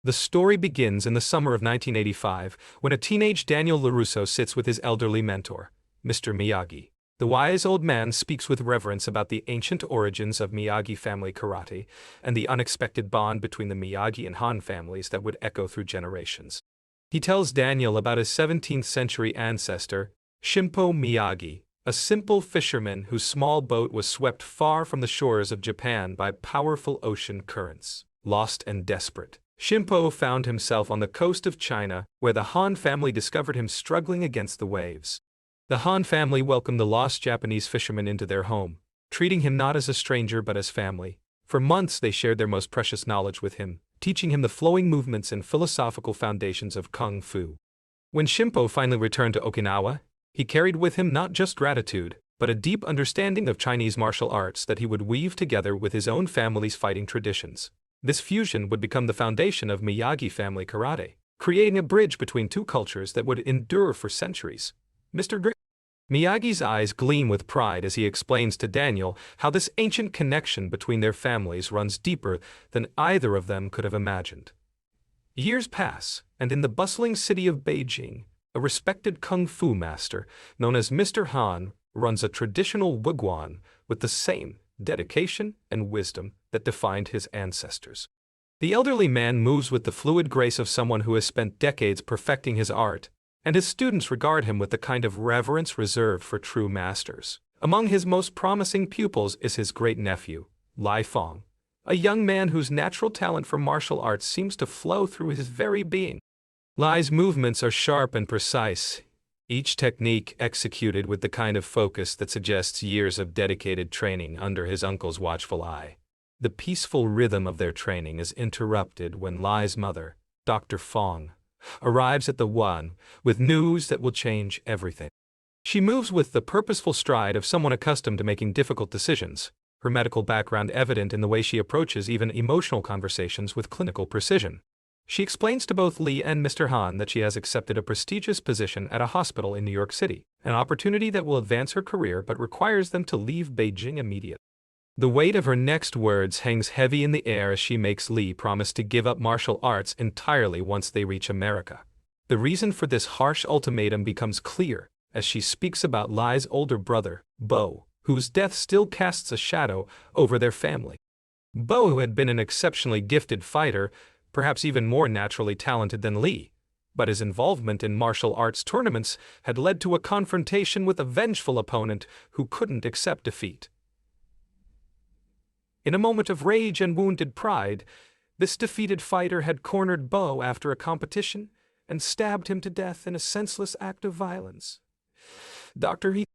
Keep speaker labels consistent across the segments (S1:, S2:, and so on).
S1: The story begins in the summer of 1985, when a teenage Daniel LaRusso sits with his elderly mentor, Mr. Miyagi. The wise old man speaks with reverence about the ancient origins of Miyagi family karate and the unexpected bond between the Miyagi and Han families that would echo through generations. He tells Daniel about his 17th century ancestor, Shimpo Miyagi, a simple fisherman whose small boat was swept far from the shores of Japan by powerful ocean currents. Lost and desperate, Shimpo found himself on the coast of China, where the Han family discovered him struggling against the waves. The Han family welcomed the lost Japanese fisherman into their home, treating him not as a stranger but as family. For months they shared their most precious knowledge with him, teaching him the flowing movements and philosophical foundations of Kung Fu. When Shimpo finally returned to Okinawa, he carried with him not just gratitude, but a deep understanding of Chinese martial arts that he would weave together with his own family's fighting traditions. This fusion would become the foundation of Miyagi family karate, creating a bridge between two cultures that would endure for centuries. Mr. Miyagi's eyes gleam with pride as he explains to Daniel how this ancient connection between their families runs deeper than either of them could have imagined. Years pass, and in the bustling city of Beijing, a respected kung fu master, known as Mr. Han, runs a traditional wigwam with the same dedication and wisdom that defined his ancestors. The elderly man moves with the fluid grace of someone who has spent decades perfecting his art, and his students regard him with the kind of reverence reserved for true masters. Among his most promising pupils is his great-nephew, Li Fong, a young man whose natural talent for martial arts seems to flow through his very being. Li's movements are sharp and precise, each technique executed with the kind of focus that suggests years of dedicated training under his uncle's watchful eye. The peaceful rhythm of their training is interrupted when Li's mother, Dr. Fong, arrives at the Wan with news that will change everything. She moves with the purposeful stride of someone accustomed to making difficult decisions, her medical background evident in the way she approaches even emotional conversations with clinical precision. She explains to both Li and Mr. Han that she has accepted a prestigious position at a hospital in New York City, an opportunity that will advance her career but requires them to leave Beijing immediately. The weight of her next words hangs heavy in the air as she makes Li promise to give up martial arts entirely once they reach America. The reason for this harsh ultimatum becomes clear as she speaks about Li's older brother, Bo, whose death still casts a shadow over their family. Bo, who had been an exceptionally gifted fighter, perhaps even more naturally talented than Li, but his involvement in martial arts tournaments had led to a confrontation with a vengeful opponent who couldn't accept defeat. In a moment of rage and wounded pride, this defeated fighter had cornered Bo after a competition and stabbed him to death in a senseless act of violence. Dr.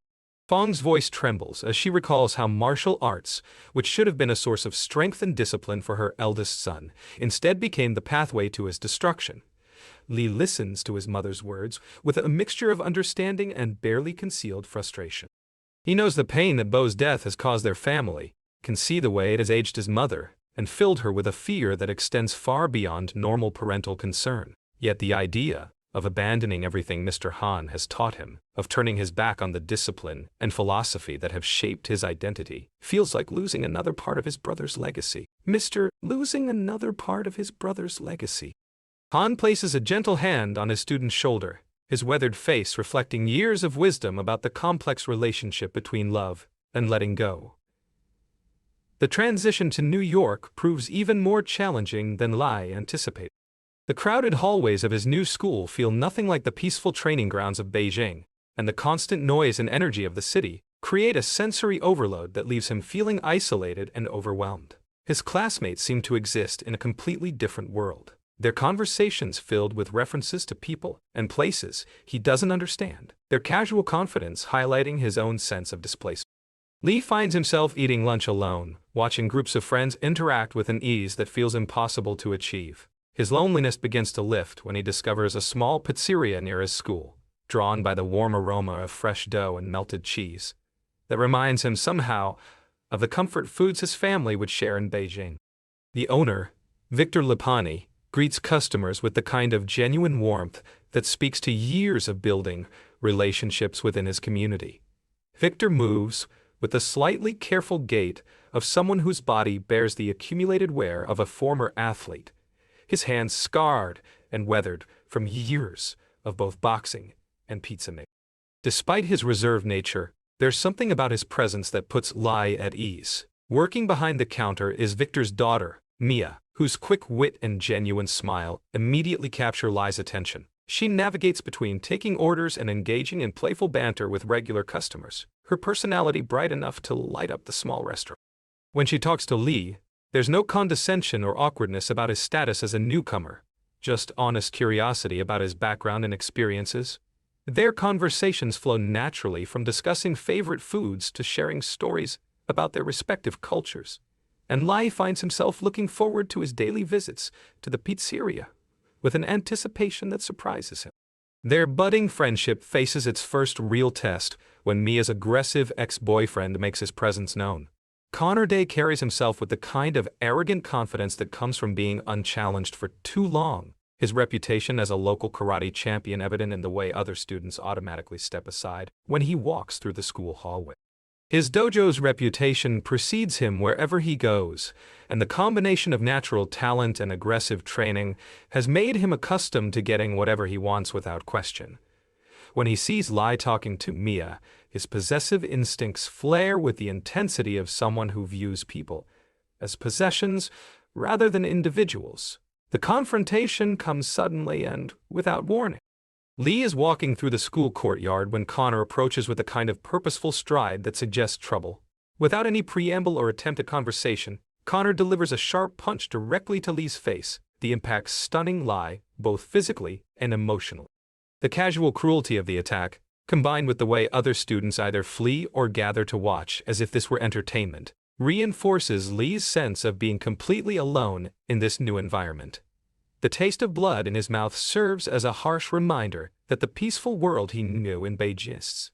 S1: Fong's voice trembles as she recalls how martial arts, which should have been a source of strength and discipline for her eldest son, instead became the pathway to his destruction. Li listens to his mother's words with a mixture of understanding and barely concealed frustration. He knows the pain that Bo's death has caused their family, can see the way it has aged his mother, and filled her with a fear that extends far beyond normal parental concern. Yet the idea of abandoning everything Mr. Han has taught him, of turning his back on the discipline and philosophy that have shaped his identity, feels like losing another part of his brother's legacy. Losing another part of his brother's legacy. Han places a gentle hand on his student's shoulder, his weathered face reflecting years of wisdom about the complex relationship between love and letting go. The transition to New York proves even more challenging than Li anticipated. The crowded hallways of his new school feel nothing like the peaceful training grounds of Beijing, and the constant noise and energy of the city create a sensory overload that leaves him feeling isolated and overwhelmed. His classmates seem to exist in a completely different world, their conversations filled with references to people and places he doesn't understand, their casual confidence highlighting his own sense of displacement. Li finds himself eating lunch alone, watching groups of friends interact with an ease that feels impossible to achieve. His loneliness begins to lift when he discovers a small pizzeria near his school, drawn by the warm aroma of fresh dough and melted cheese, that reminds him somehow of the comfort foods his family would share in Beijing. The owner, Victor Lipani, greets customers with the kind of genuine warmth that speaks to years of building relationships within his community. Victor moves with the slightly careful gait of someone whose body bears the accumulated wear of a former athlete, his hands scarred and weathered from years of both boxing and pizza making. Despite his reserved nature, there's something about his presence that puts Li at ease. Working behind the counter is Victor's daughter, Mia, whose quick wit and genuine smile immediately capture Li's attention. She navigates between taking orders and engaging in playful banter with regular customers, her personality bright enough to light up the small restaurant. When she talks to Li, there's no condescension or awkwardness about his status as a newcomer, just honest curiosity about his background and experiences. Their conversations flow naturally from discussing favorite foods to sharing stories about their respective cultures, and Li finds himself looking forward to his daily visits to the pizzeria with an anticipation that surprises him. Their budding friendship faces its first real test when Mia's aggressive ex-boyfriend makes his presence known. Connor Day carries himself with the kind of arrogant confidence that comes from being unchallenged for too long, his reputation as a local karate champion evident in the way other students automatically step aside when he walks through the school hallway. His dojo's reputation precedes him wherever he goes, and the combination of natural talent and aggressive training has made him accustomed to getting whatever he wants without question. When he sees Li talking to Mia, his possessive instincts flare with the intensity of someone who views people as possessions rather than individuals. The confrontation comes suddenly and without warning. Li is walking through the school courtyard when Connor approaches with a kind of purposeful stride that suggests trouble. Without any preamble or attempt at conversation, Connor delivers a sharp punch directly to Li's face, the impact stunning Li both physically and emotionally. The casual cruelty of the attack, combined with the way other students either flee or gather to watch as if this were entertainment, reinforces Li's sense of being completely alone in this new environment. The taste of blood in his mouth serves as a harsh reminder that the peaceful world he knew in Beijing exists.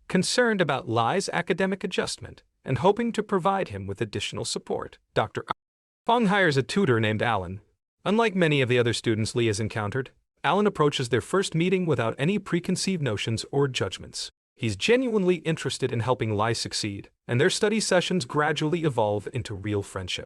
S1: Concerned about Li's academic adjustment and hoping to provide him with additional support, Dr. Fong hires a tutor named Alan. Unlike many of the other students Li has encountered, Alan approaches their first meeting without any preconceived notions or judgments. He's genuinely interested in helping Li succeed, and their study sessions gradually evolve into real friendship.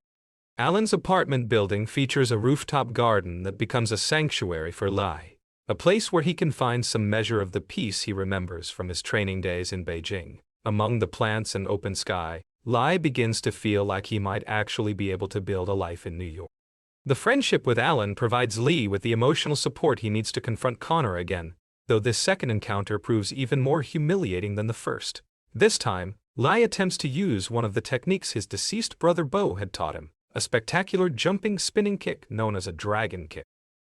S1: Alan's apartment building features a rooftop garden that becomes a sanctuary for Li, a place where he can find some measure of the peace he remembers from his training days in Beijing. Among the plants and open sky, Li begins to feel like he might actually be able to build a life in New York. The friendship with Alan provides Li with the emotional support he needs to confront Connor again, though this second encounter proves even more humiliating than the first. This time, Li attempts to use one of the techniques his deceased brother Bo had taught him, a spectacular jumping spinning kick known as a dragon kick.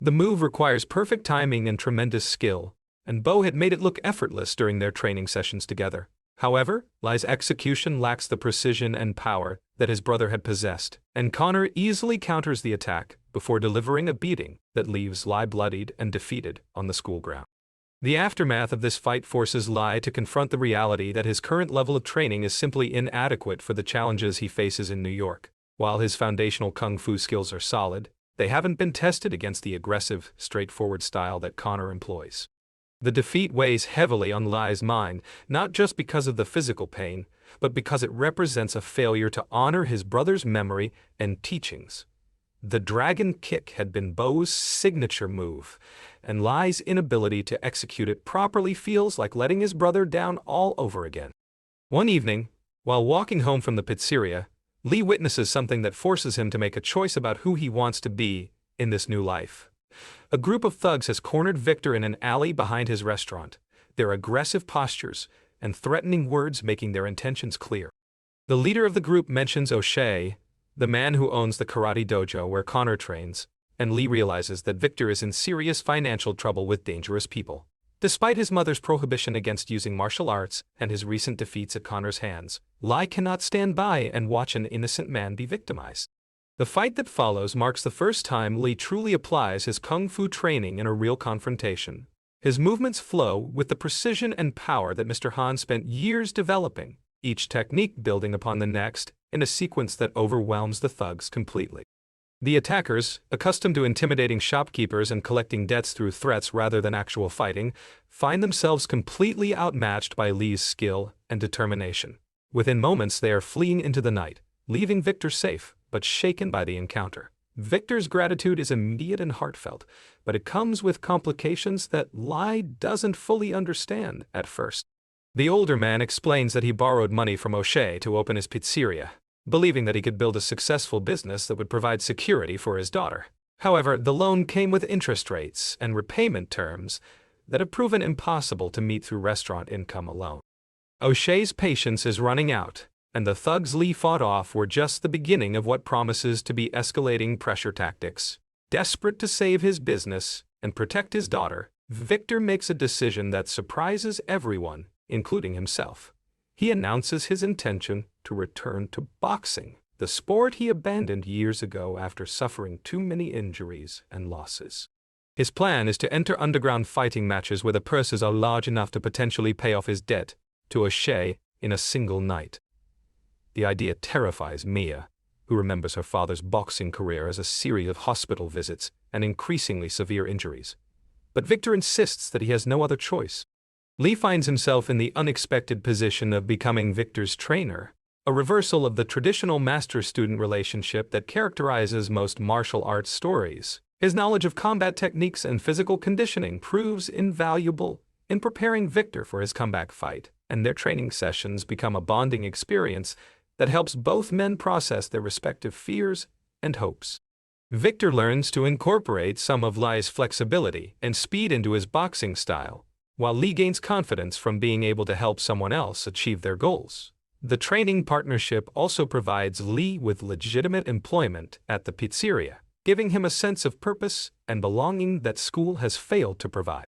S1: The move requires perfect timing and tremendous skill, and Bo had made it look effortless during their training sessions together. However, Li's execution lacks the precision and power that his brother had possessed, and Connor easily counters the attack before delivering a beating that leaves Li bloodied and defeated on the school ground. The aftermath of this fight forces Li to confront the reality that his current level of training is simply inadequate for the challenges he faces in New York. While his foundational kung fu skills are solid, they haven't been tested against the aggressive, straightforward style that Connor employs. The defeat weighs heavily on Li's mind, not just because of the physical pain, but because it represents a failure to honor his brother's memory and teachings. The dragon kick had been Bo's signature move, and Li's inability to execute it properly feels like letting his brother down all over again. One evening, while walking home from the pizzeria, Li witnesses something that forces him to make a choice about who he wants to be in this new life. A group of thugs has cornered Victor in an alley behind his restaurant, their aggressive postures and threatening words making their intentions clear. The leader of the group mentions O'Shea, the man who owns the karate dojo where Connor trains, and Li realizes that Victor is in serious financial trouble with dangerous people. Despite his mother's prohibition against using martial arts and his recent defeats at Connor's hands, Li cannot stand by and watch an innocent man be victimized. The fight that follows marks the first time Li truly applies his kung fu training in a real confrontation. His movements flow with the precision and power that Mr. Han spent years developing, each technique building upon the next in a sequence that overwhelms the thugs completely. The attackers, accustomed to intimidating shopkeepers and collecting debts through threats rather than actual fighting, find themselves completely outmatched by Li's skill and determination. Within moments they are fleeing into the night, leaving Victor safe, but shaken by the encounter. Victor's gratitude is immediate and heartfelt, but it comes with complications that Li doesn't fully understand at first. The older man explains that he borrowed money from O'Shea to open his pizzeria, believing that he could build a successful business that would provide security for his daughter. However, the loan came with interest rates and repayment terms that have proven impossible to meet through restaurant income alone. O'Shea's patience is running out, and the thugs Li fought off were just the beginning of what promises to be escalating pressure tactics. Desperate to save his business and protect his daughter, Victor makes a decision that surprises everyone, including himself. He announces his intention to return to boxing, the sport he abandoned years ago after suffering too many injuries and losses. His plan is to enter underground fighting matches where the purses are large enough to potentially pay off his debt to O'Shea in a single night. The idea terrifies Mia, who remembers her father's boxing career as a series of hospital visits and increasingly severe injuries. But Victor insists that he has no other choice. Li finds himself in the unexpected position of becoming Victor's trainer, a reversal of the traditional master-student relationship that characterizes most martial arts stories. His knowledge of combat techniques and physical conditioning proves invaluable in preparing Victor for his comeback fight, and their training sessions become a bonding experience that helps both men process their respective fears and hopes. Victor learns to incorporate some of Li's flexibility and speed into his boxing style, while Li gains confidence from being able to help someone else achieve their goals. The training partnership also provides Li with legitimate employment at the pizzeria, giving him a sense of purpose and belonging that school has failed to provide.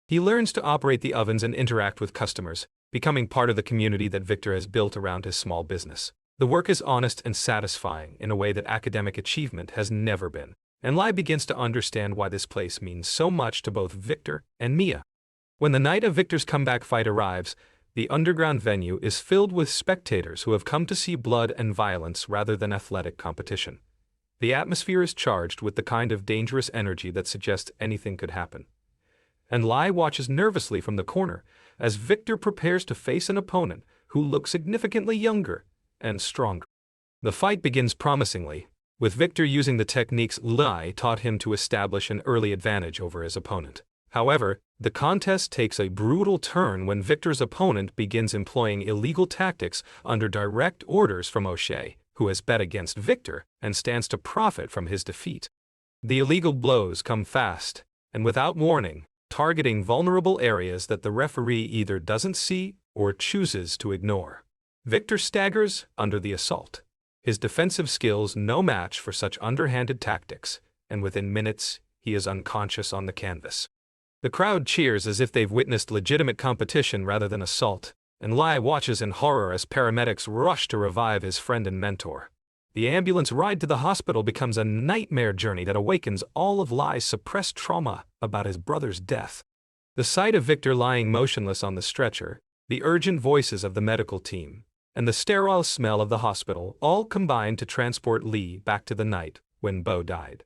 S1: He learns to operate the ovens and interact with customers, becoming part of the community that Victor has built around his small business. The work is honest and satisfying in a way that academic achievement has never been, and Li begins to understand why this place means so much to both Victor and Mia. When the night of Victor's comeback fight arrives, the underground venue is filled with spectators who have come to see blood and violence rather than athletic competition. The atmosphere is charged with the kind of dangerous energy that suggests anything could happen. And Li watches nervously from the corner as Victor prepares to face an opponent who looks significantly younger and stronger. The fight begins promisingly, with Victor using the techniques Li taught him to establish an early advantage over his opponent. However, the contest takes a brutal turn when Victor's opponent begins employing illegal tactics under direct orders from O'Shea, who has bet against Victor and stands to profit from his defeat. The illegal blows come fast and without warning, targeting vulnerable areas that the referee either doesn't see or chooses to ignore. Victor staggers under the assault, his defensive skills no match for such underhanded tactics, and within minutes he is unconscious on the canvas. The crowd cheers as if they've witnessed legitimate competition rather than assault, and Li watches in horror as paramedics rush to revive his friend and mentor. The ambulance ride to the hospital becomes a nightmare journey that awakens all of Li's suppressed trauma about his brother's death. The sight of Victor lying motionless on the stretcher, the urgent voices of the medical team, and the sterile smell of the hospital all combine to transport Li back to the night when Bo died.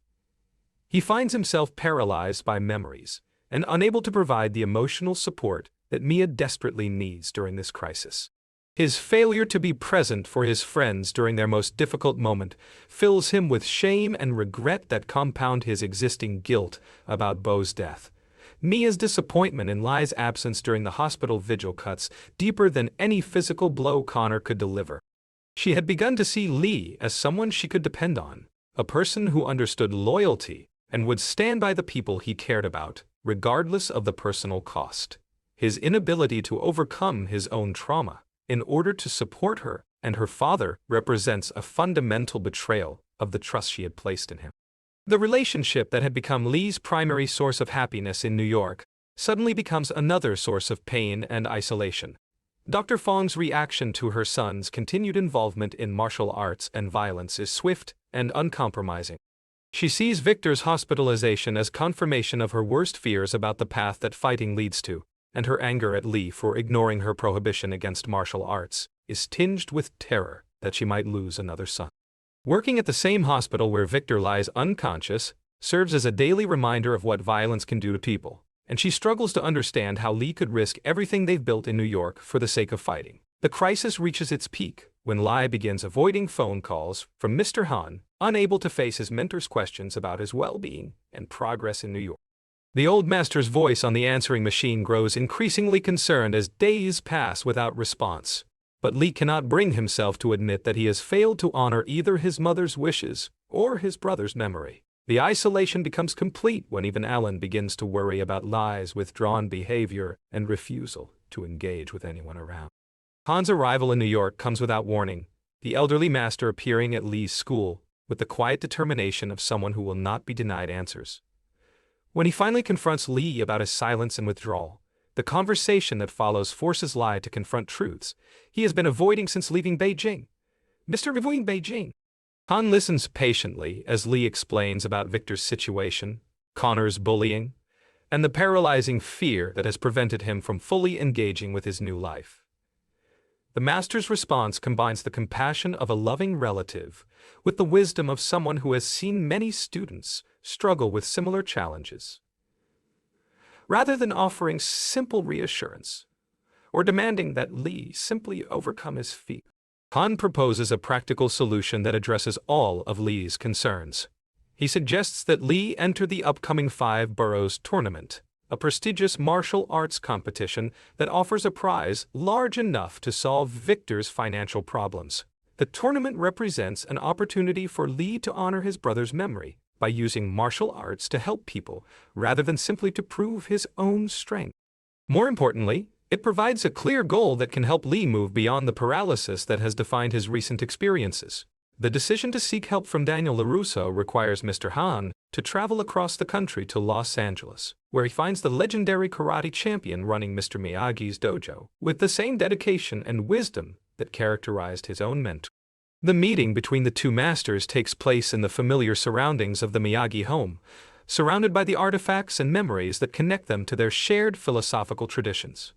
S1: He finds himself paralyzed by memories and unable to provide the emotional support that Mia desperately needs during this crisis. His failure to be present for his friends during their most difficult moment fills him with shame and regret that compound his existing guilt about Bo's death. Mia's disappointment in Li's absence during the hospital vigil cuts deeper than any physical blow Connor could deliver. She had begun to see Li as someone she could depend on, a person who understood loyalty and would stand by the people he cared about, regardless of the personal cost. His inability to overcome his own trauma in order to support her and her father represents a fundamental betrayal of the trust she had placed in him. The relationship that had become Li's primary source of happiness in New York suddenly becomes another source of pain and isolation. Dr. Fong's reaction to her son's continued involvement in martial arts and violence is swift and uncompromising. She sees Victor's hospitalization as confirmation of her worst fears about the path that fighting leads to, and her anger at Li for ignoring her prohibition against martial arts is tinged with terror that she might lose another son. Working at the same hospital where Victor lies unconscious serves as a daily reminder of what violence can do to people, and she struggles to understand how Li could risk everything they've built in New York for the sake of fighting. The crisis reaches its peak when Li begins avoiding phone calls from Mr. Han unable to face his mentor's questions about his well-being and progress in New York. The old master's voice on the answering machine grows increasingly concerned as days pass without response. But Li cannot bring himself to admit that he has failed to honor either his mother's wishes or his brother's memory. The isolation becomes complete when even Alan begins to worry about Li's withdrawn behavior and refusal to engage with anyone around. Han's arrival in New York comes without warning, the elderly master appearing at Li's school with the quiet determination of someone who will not be denied answers. When he finally confronts Li about his silence and withdrawal, the conversation that follows forces Li to confront truths he has been avoiding since leaving Beijing. Mr. Avoiding Beijing. Han listens patiently as Li explains about Victor's situation, Connor's bullying, and the paralyzing fear that has prevented him from fully engaging with his new life. The master's response combines the compassion of a loving relative with the wisdom of someone who has seen many students struggle with similar challenges. Rather than offering simple reassurance or demanding that Li simply overcome his fear, Han proposes a practical solution that addresses all of Li's concerns. He suggests that Li enter the upcoming Five Boroughs tournament, a prestigious martial arts competition that offers a prize large enough to solve Victor's financial problems. The tournament represents an opportunity for Li to honor his brother's memory by using martial arts to help people, rather than simply to prove his own strength. More importantly, it provides a clear goal that can help Li move beyond the paralysis that has defined his recent experiences. The decision to seek help from Daniel LaRusso requires Mr. Han to travel across the country to Los Angeles, where he finds the legendary karate champion running Mr. Miyagi's dojo, with the same dedication and wisdom that characterized his own mentor. The meeting between the two masters takes place in the familiar surroundings of the Miyagi home, surrounded by the artifacts and memories that connect them to their shared philosophical traditions.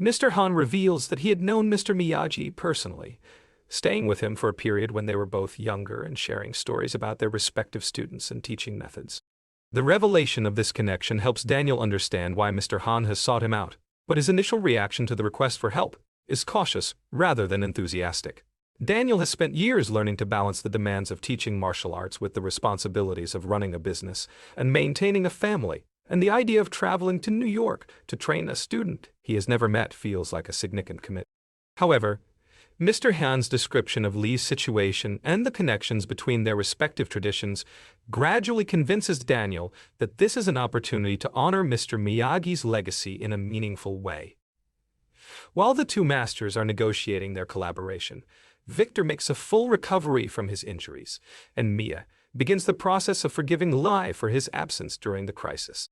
S1: Mr. Han reveals that he had known Mr. Miyagi personally, staying with him for a period when they were both younger and sharing stories about their respective students and teaching methods. The revelation of this connection helps Daniel understand why Mr. Han has sought him out, but his initial reaction to the request for help is cautious rather than enthusiastic. Daniel has spent years learning to balance the demands of teaching martial arts with the responsibilities of running a business and maintaining a family, and the idea of traveling to New York to train a student he has never met feels like a significant commitment. However, Mr. Han's description of Li's situation and the connections between their respective traditions gradually convinces Daniel that this is an opportunity to honor Mr. Miyagi's legacy in a meaningful way. While the two masters are negotiating their collaboration, Victor makes a full recovery from his injuries, and Mia begins the process of forgiving Li for his absence during the crisis.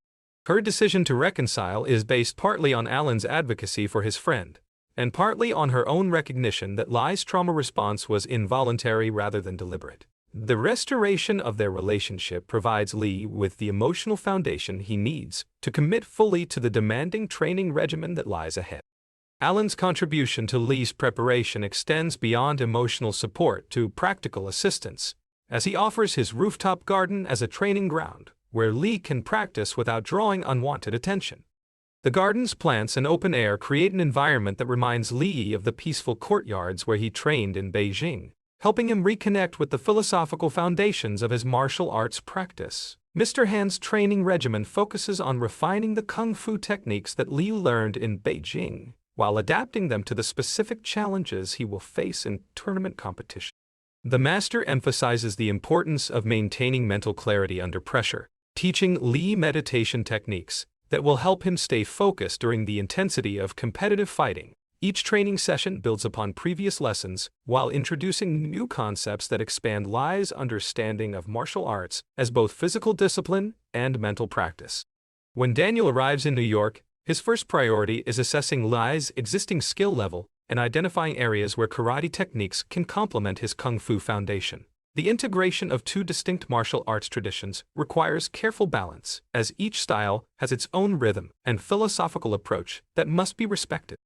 S1: Her decision to reconcile is based partly on Alan's advocacy for his friend, and partly on her own recognition that Li's trauma response was involuntary rather than deliberate. The restoration of their relationship provides Li with the emotional foundation he needs to commit fully to the demanding training regimen that lies ahead. Alan's contribution to Li's preparation extends beyond emotional support to practical assistance, as he offers his rooftop garden as a training ground where Li can practice without drawing unwanted attention. The garden's plants and open air create an environment that reminds Li of the peaceful courtyards where he trained in Beijing, helping him reconnect with the philosophical foundations of his martial arts practice. Mr. Han's training regimen focuses on refining the kung fu techniques that Li learned in Beijing, while adapting them to the specific challenges he will face in tournament competition. The master emphasizes the importance of maintaining mental clarity under pressure, teaching Li meditation techniques that will help him stay focused during the intensity of competitive fighting. Each training session builds upon previous lessons while introducing new concepts that expand Li's understanding of martial arts as both physical discipline and mental practice. When Daniel arrives in New York, his first priority is assessing Li's existing skill level and identifying areas where karate techniques can complement his kung fu foundation. The integration of two distinct martial arts traditions requires careful balance, as each style has its own rhythm and philosophical approach that must be respected.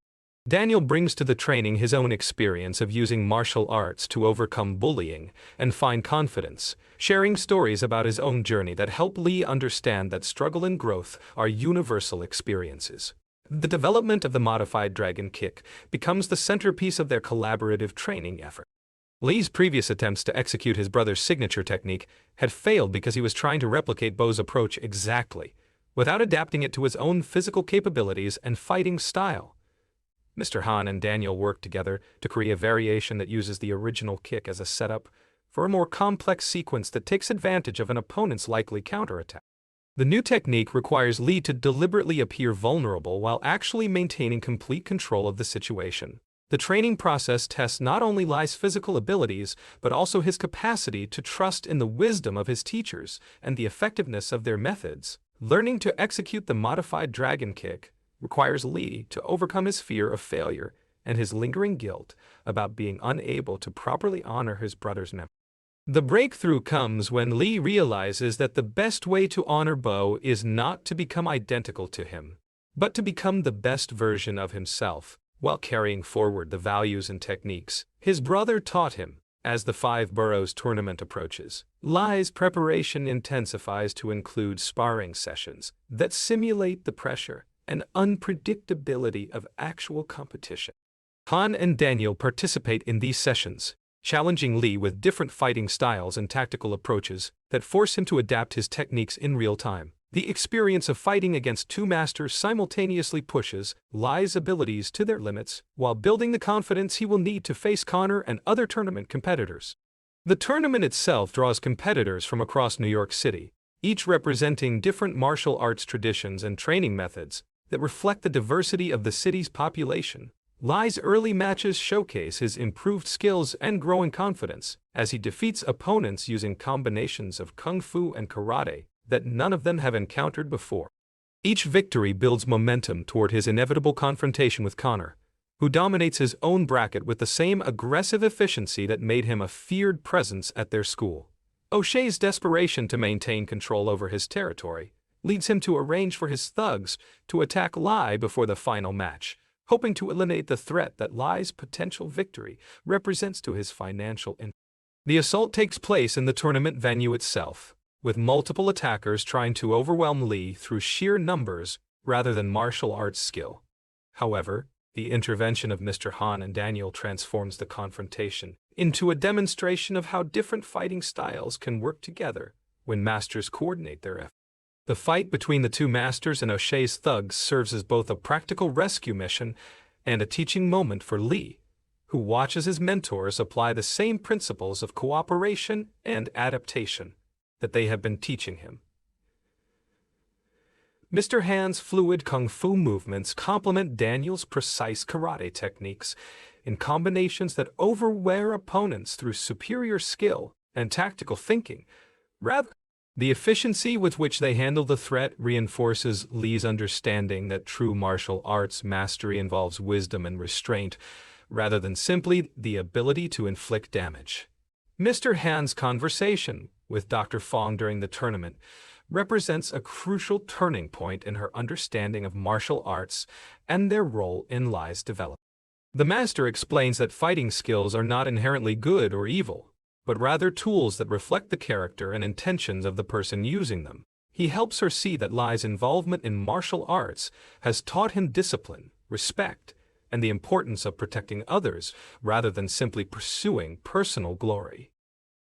S1: Daniel brings to the training his own experience of using martial arts to overcome bullying and find confidence, sharing stories about his own journey that help Li understand that struggle and growth are universal experiences. The development of the modified dragon kick becomes the centerpiece of their collaborative training effort. Li's previous attempts to execute his brother's signature technique had failed because he was trying to replicate Bo's approach exactly, without adapting it to his own physical capabilities and fighting style. Mr. Han and Daniel worked together to create a variation that uses the original kick as a setup for a more complex sequence that takes advantage of an opponent's likely counterattack. The new technique requires Li to deliberately appear vulnerable while actually maintaining complete control of the situation. The training process tests not only Li's physical abilities, but also his capacity to trust in the wisdom of his teachers and the effectiveness of their methods. Learning to execute the modified dragon kick requires Li to overcome his fear of failure and his lingering guilt about being unable to properly honor his brother's memory. The breakthrough comes when Li realizes that the best way to honor Bo is not to become identical to him, but to become the best version of himself, while carrying forward the values and techniques his brother taught him. As the Five Boroughs tournament approaches, Li's preparation intensifies to include sparring sessions that simulate the pressure and unpredictability of actual competition. Han and Daniel participate in these sessions, challenging Li with different fighting styles and tactical approaches that force him to adapt his techniques in real time. The experience of fighting against two masters simultaneously pushes Li's abilities to their limits, while building the confidence he will need to face Connor and other tournament competitors. The tournament itself draws competitors from across New York City, each representing different martial arts traditions and training methods that reflect the diversity of the city's population. Li's early matches showcase his improved skills and growing confidence as he defeats opponents using combinations of kung fu and karate that none of them have encountered before. Each victory builds momentum toward his inevitable confrontation with Connor, who dominates his own bracket with the same aggressive efficiency that made him a feared presence at their school. O'Shea's desperation to maintain control over his territory leads him to arrange for his thugs to attack Li before the final match, hoping to eliminate the threat that Li's potential victory represents to his financial interest. The assault takes place in the tournament venue itself, with multiple attackers trying to overwhelm Li through sheer numbers rather than martial arts skill. However, the intervention of Mr. Han and Daniel transforms the confrontation into a demonstration of how different fighting styles can work together when masters coordinate their efforts. The fight between the two masters and O'Shea's thugs serves as both a practical rescue mission and a teaching moment for Li, who watches his mentors apply the same principles of cooperation and adaptation that they have been teaching him. Mr. Han's fluid kung fu movements complement Daniel's precise karate techniques in combinations that overwhelm opponents through superior skill and tactical thinking. The efficiency with which they handle the threat reinforces Li's understanding that true martial arts mastery involves wisdom and restraint, rather than simply the ability to inflict damage. Mr. Han's conversation with Dr. Fong during the tournament represents a crucial turning point in her understanding of martial arts and their role in Li's development. The master explains that fighting skills are not inherently good or evil, but rather tools that reflect the character and intentions of the person using them. He helps her see that Li's involvement in martial arts has taught him discipline, respect, and the importance of protecting others rather than simply pursuing personal glory.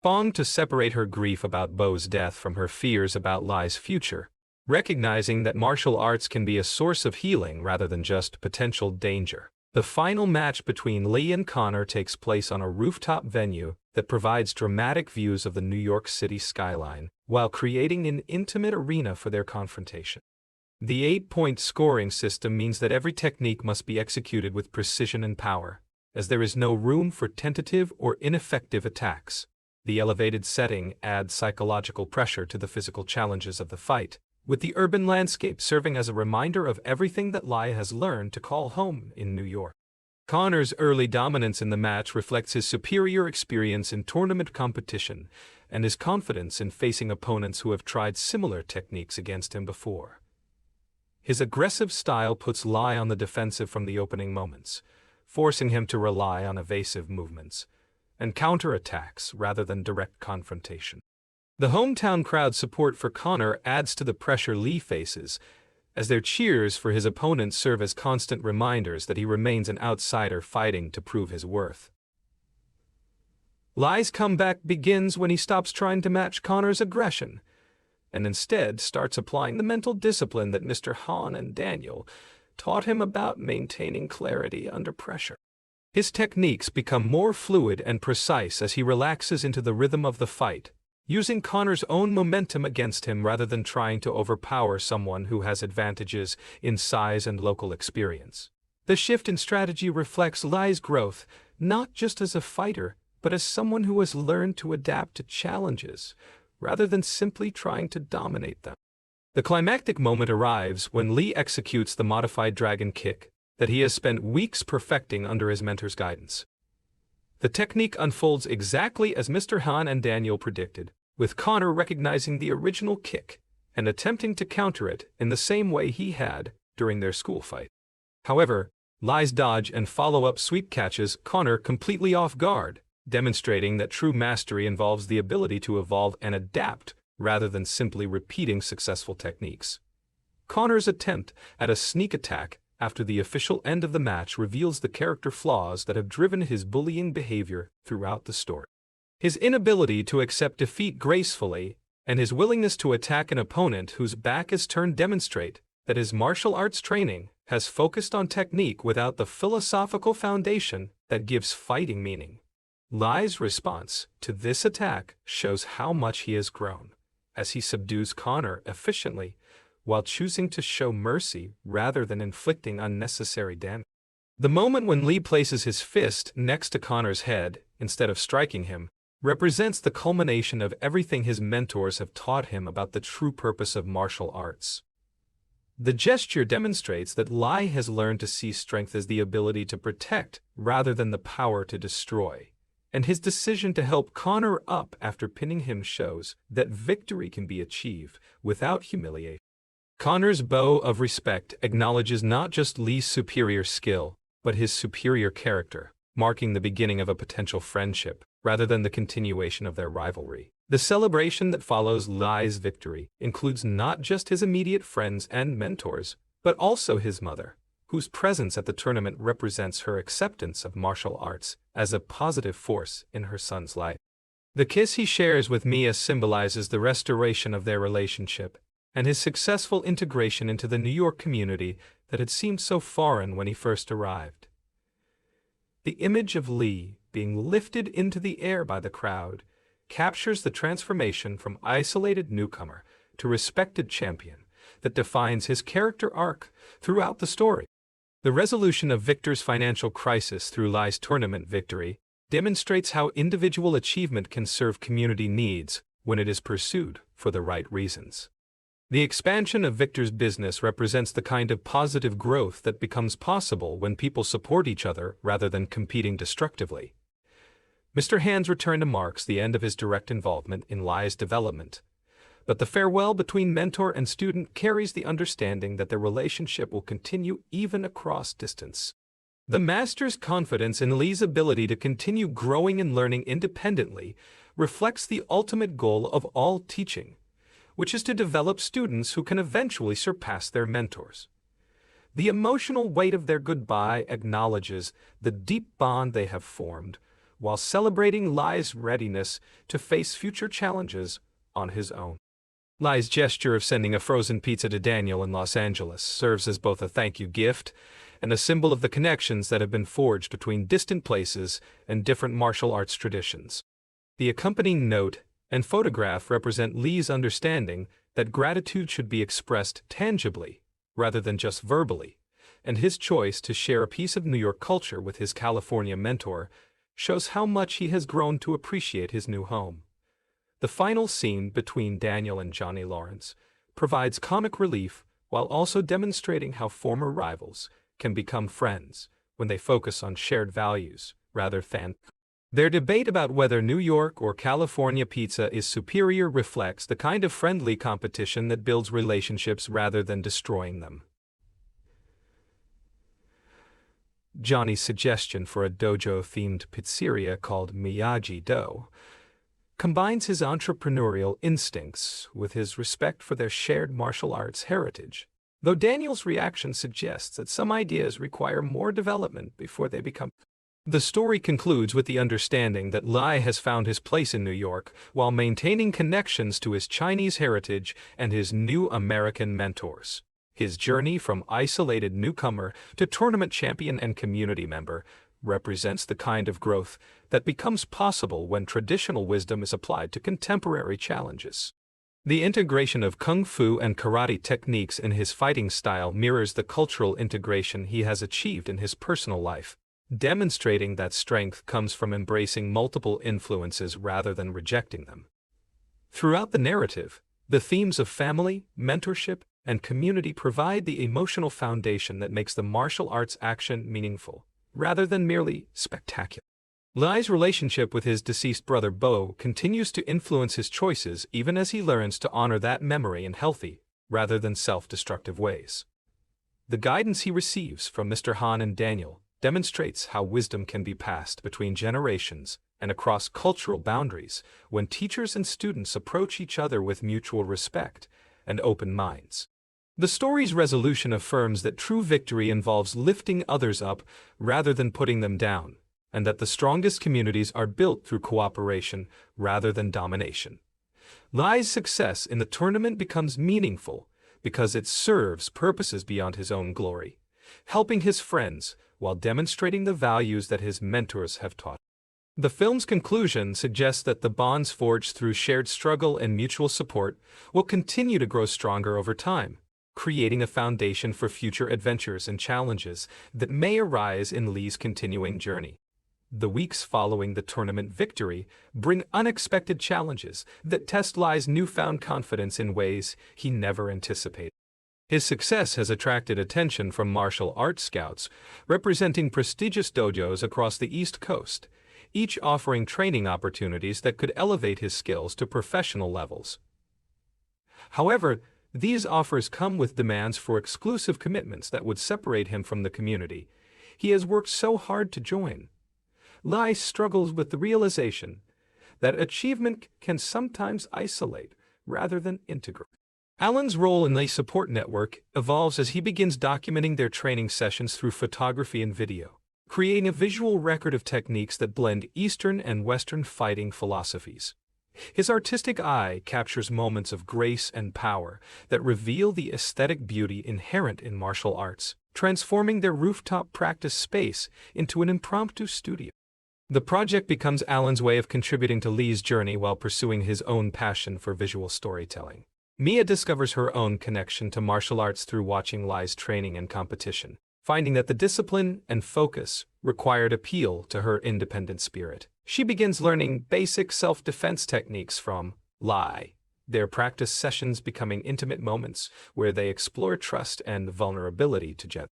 S1: Fong to separate her grief about Bo's death from her fears about Li's future, recognizing that martial arts can be a source of healing rather than just potential danger. The final match between Li and Connor takes place on a rooftop venue that provides dramatic views of the New York City skyline, while creating an intimate arena for their confrontation. The 8-point scoring system means that every technique must be executed with precision and power, as there is no room for tentative or ineffective attacks. The elevated setting adds psychological pressure to the physical challenges of the fight, with the urban landscape serving as a reminder of everything that Li has learned to call home in New York. Connor's early dominance in the match reflects his superior experience in tournament competition and his confidence in facing opponents who have tried similar techniques against him before. His aggressive style puts Li on the defensive from the opening moments, forcing him to rely on evasive movements and counterattacks rather than direct confrontation. The hometown crowd's support for Connor adds to the pressure Li faces, as their cheers for his opponent serve as constant reminders that he remains an outsider fighting to prove his worth. Li's comeback begins when he stops trying to match Connor's aggression, and instead starts applying the mental discipline that Mr. Han and Daniel taught him about maintaining clarity under pressure. His techniques become more fluid and precise as he relaxes into the rhythm of the fight, using Connor's own momentum against him rather than trying to overpower someone who has advantages in size and local experience. The shift in strategy reflects Li's growth, not just as a fighter, but as someone who has learned to adapt to challenges, rather than simply trying to dominate them. The climactic moment arrives when Li executes the modified dragon kick that he has spent weeks perfecting under his mentor's guidance. The technique unfolds exactly as Mr. Han and Daniel predicted, with Connor recognizing the original kick and attempting to counter it in the same way he had during their school fight. However, Li's dodge and follow-up sweep catches Connor completely off guard, demonstrating that true mastery involves the ability to evolve and adapt rather than simply repeating successful techniques. Connor's attempt at a sneak attack after the official end of the match reveals the character flaws that have driven his bullying behavior throughout the story. His inability to accept defeat gracefully and his willingness to attack an opponent whose back is turned demonstrate that his martial arts training has focused on technique without the philosophical foundation that gives fighting meaning. Li's response to this attack shows how much he has grown, as he subdues Connor efficiently while choosing to show mercy rather than inflicting unnecessary damage. The moment when Li places his fist next to Connor's head instead of striking him represents the culmination of everything his mentors have taught him about the true purpose of martial arts. The gesture demonstrates that Li has learned to see strength as the ability to protect rather than the power to destroy, and his decision to help Connor up after pinning him shows that victory can be achieved without humiliation. Connor's bow of respect acknowledges not just Li's superior skill, but his superior character, marking the beginning of a potential friendship, rather than the continuation of their rivalry. The celebration that follows Li's victory includes not just his immediate friends and mentors, but also his mother, whose presence at the tournament represents her acceptance of martial arts as a positive force in her son's life. The kiss he shares with Mia symbolizes the restoration of their relationship and his successful integration into the New York community that had seemed so foreign when he first arrived. The image of Li being lifted into the air by the crowd captures the transformation from isolated newcomer to respected champion that defines his character arc throughout the story. The resolution of Victor's financial crisis through Li's tournament victory demonstrates how individual achievement can serve community needs when it is pursued for the right reasons. The expansion of Victor's business represents the kind of positive growth that becomes possible when people support each other rather than competing destructively. Mr. Han's return marks the end of his direct involvement in Li's development, but the farewell between mentor and student carries the understanding that their relationship will continue even across distance. The master's confidence in Li's ability to continue growing and learning independently reflects the ultimate goal of all teaching, which is to develop students who can eventually surpass their mentors. The emotional weight of their goodbye acknowledges the deep bond they have formed, while celebrating Li's readiness to face future challenges on his own. Li's gesture of sending a frozen pizza to Daniel in Los Angeles serves as both a thank you gift and a symbol of the connections that have been forged between distant places and different martial arts traditions. The accompanying note and photograph represent Li's understanding that gratitude should be expressed tangibly rather than just verbally, and his choice to share a piece of New York culture with his California mentor shows how much he has grown to appreciate his new home. The final scene between Daniel and Johnny Lawrence provides comic relief while also demonstrating how former rivals can become friends when they focus on shared values rather than. Their debate about whether New York or California pizza is superior reflects the kind of friendly competition that builds relationships rather than destroying them. Johnny's suggestion for a dojo-themed pizzeria called Miyagi-Do combines his entrepreneurial instincts with his respect for their shared martial arts heritage, though Daniel's reaction suggests that some ideas require more development before they become. The story concludes with the understanding that Li has found his place in New York while maintaining connections to his Chinese heritage and his new American mentors. His journey from isolated newcomer to tournament champion and community member represents the kind of growth that becomes possible when traditional wisdom is applied to contemporary challenges. The integration of kung fu and karate techniques in his fighting style mirrors the cultural integration he has achieved in his personal life, demonstrating that strength comes from embracing multiple influences rather than rejecting them. Throughout the narrative, the themes of family, mentorship, and community provide the emotional foundation that makes the martial arts action meaningful, rather than merely spectacular. Li's relationship with his deceased brother Bo continues to influence his choices even as he learns to honor that memory in healthy, rather than self-destructive ways. The guidance he receives from Mr. Han and Daniel demonstrates how wisdom can be passed between generations and across cultural boundaries when teachers and students approach each other with mutual respect and open minds. The story's resolution affirms that true victory involves lifting others up rather than putting them down, and that the strongest communities are built through cooperation rather than domination. Li's success in the tournament becomes meaningful because it serves purposes beyond his own glory, helping his friends while demonstrating the values that his mentors have taught. The film's conclusion suggests that the bonds forged through shared struggle and mutual support will continue to grow stronger over time, creating a foundation for future adventures and challenges that may arise in Li's continuing journey. The weeks following the tournament victory bring unexpected challenges that test Li's newfound confidence in ways he never anticipated. His success has attracted attention from martial arts scouts representing prestigious dojos across the East Coast, each offering training opportunities that could elevate his skills to professional levels. However, these offers come with demands for exclusive commitments that would separate him from the community he has worked so hard to join. Li struggles with the realization that achievement can sometimes isolate rather than integrate. Alan's role in the support network evolves as he begins documenting their training sessions through photography and video, creating a visual record of techniques that blend Eastern and Western fighting philosophies. His artistic eye captures moments of grace and power that reveal the aesthetic beauty inherent in martial arts, transforming their rooftop practice space into an impromptu studio. The project becomes Alan's way of contributing to Li's journey while pursuing his own passion for visual storytelling. Mia discovers her own connection to martial arts through watching Li's training and competition, finding that the discipline and focus required appeal to her independent spirit. She begins learning basic self-defense techniques from Li, their practice sessions becoming intimate moments where they explore trust and vulnerability together.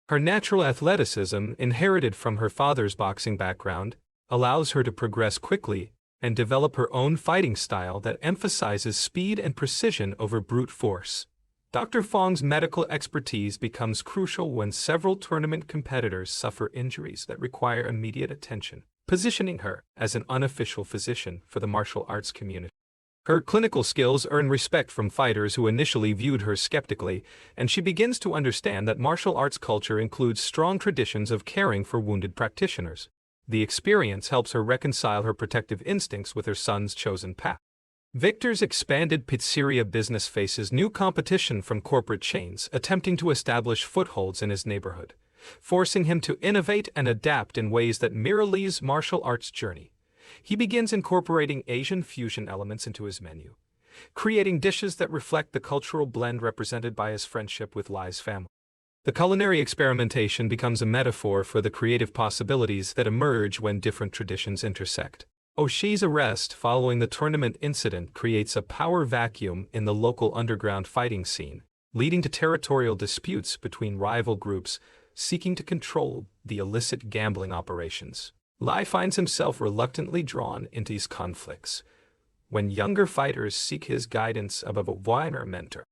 S1: Her natural athleticism, inherited from her father's boxing background, allows her to progress quickly and develop her own fighting style that emphasizes speed and precision over brute force. Dr. Fong's medical expertise becomes crucial when several tournament competitors suffer injuries that require immediate attention, positioning her as an unofficial physician for the martial arts community. Her clinical skills earn respect from fighters who initially viewed her skeptically, and she begins to understand that martial arts culture includes strong traditions of caring for wounded practitioners. The experience helps her reconcile her protective instincts with her son's chosen path. Victor's expanded pizzeria business faces new competition from corporate chains attempting to establish footholds in his neighborhood, forcing him to innovate and adapt in ways that mirror Li's martial arts journey. He begins incorporating Asian fusion elements into his menu, creating dishes that reflect the cultural blend represented by his friendship with Li's family. The culinary experimentation becomes a metaphor for the creative possibilities that emerge when different traditions intersect. O'Shea's arrest following the tournament incident creates a power vacuum in the local underground fighting scene, leading to territorial disputes between rival groups seeking to control the illicit gambling operations. Li finds himself reluctantly drawn into these conflicts when younger fighters seek his guidance above a wider mentor.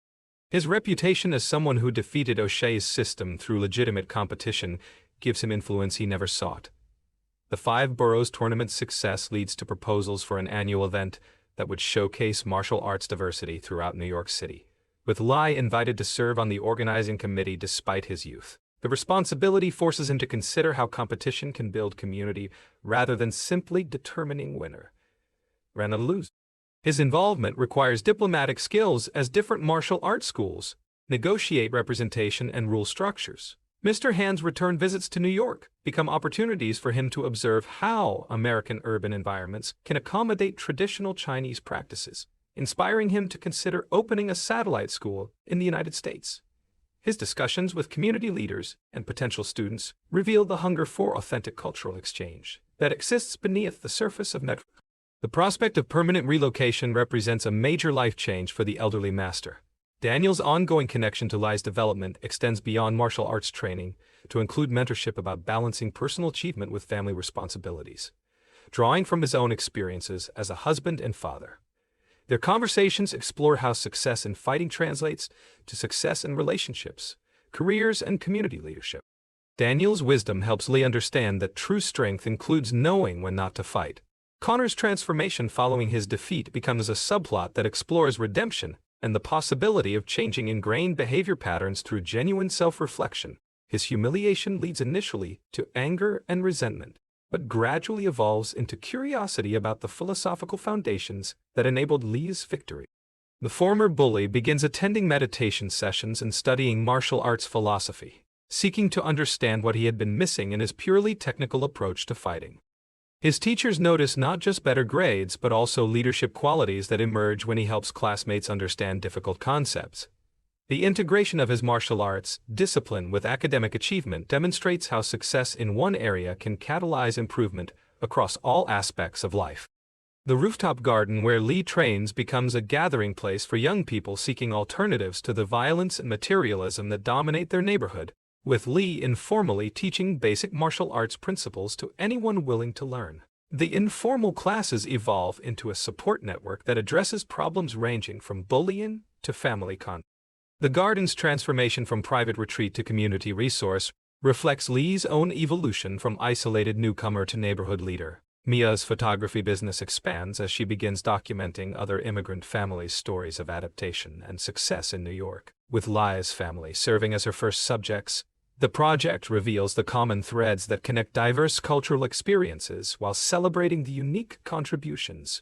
S1: His reputation as someone who defeated O'Shea's system through legitimate competition gives him influence he never sought. The Five Boroughs tournament's success leads to proposals for an annual event that would showcase martial arts diversity throughout New York City, with Li invited to serve on the organizing committee despite his youth. The responsibility forces him to consider how competition can build community rather than simply determining winner and loser. His involvement requires diplomatic skills as different martial arts schools negotiate representation and rule structures. Mr. Han's return visits to New York become opportunities for him to observe how American urban environments can accommodate traditional Chinese practices, inspiring him to consider opening a satellite school in the United States. His discussions with community leaders and potential students reveal the hunger for authentic cultural exchange that exists beneath the surface of network. The prospect of permanent relocation represents a major life change for the elderly master. Daniel's ongoing connection to Li's development extends beyond martial arts training to include mentorship about balancing personal achievement with family responsibilities, drawing from his own experiences as a husband and father. Their conversations explore how success in fighting translates to success in relationships, careers, and community leadership. Daniel's wisdom helps Li understand that true strength includes knowing when not to fight. Connor's transformation following his defeat becomes a subplot that explores redemption and the possibility of changing ingrained behavior patterns through genuine self-reflection. His humiliation leads initially to anger and resentment, but gradually evolves into curiosity about the philosophical foundations that enabled Li's victory. The former bully begins attending meditation sessions and studying martial arts philosophy, seeking to understand what he had been missing in his purely technical approach to fighting. His teachers notice not just better grades but also leadership qualities that emerge when he helps classmates understand difficult concepts. The integration of his martial arts discipline with academic achievement demonstrates how success in one area can catalyze improvement across all aspects of life. The rooftop garden where Li trains becomes a gathering place for young people seeking alternatives to the violence and materialism that dominate their neighborhood, with Li informally teaching basic martial arts principles to anyone willing to learn. The informal classes evolve into a support network that addresses problems ranging from bullying to family conflict. The garden's transformation from private retreat to community resource reflects Li's own evolution from isolated newcomer to neighborhood leader. Mia's photography business expands as she begins documenting other immigrant families' stories of adaptation and success in New York, with Li's family serving as her first subjects. The project reveals the common threads that connect diverse cultural experiences while celebrating the unique contributions.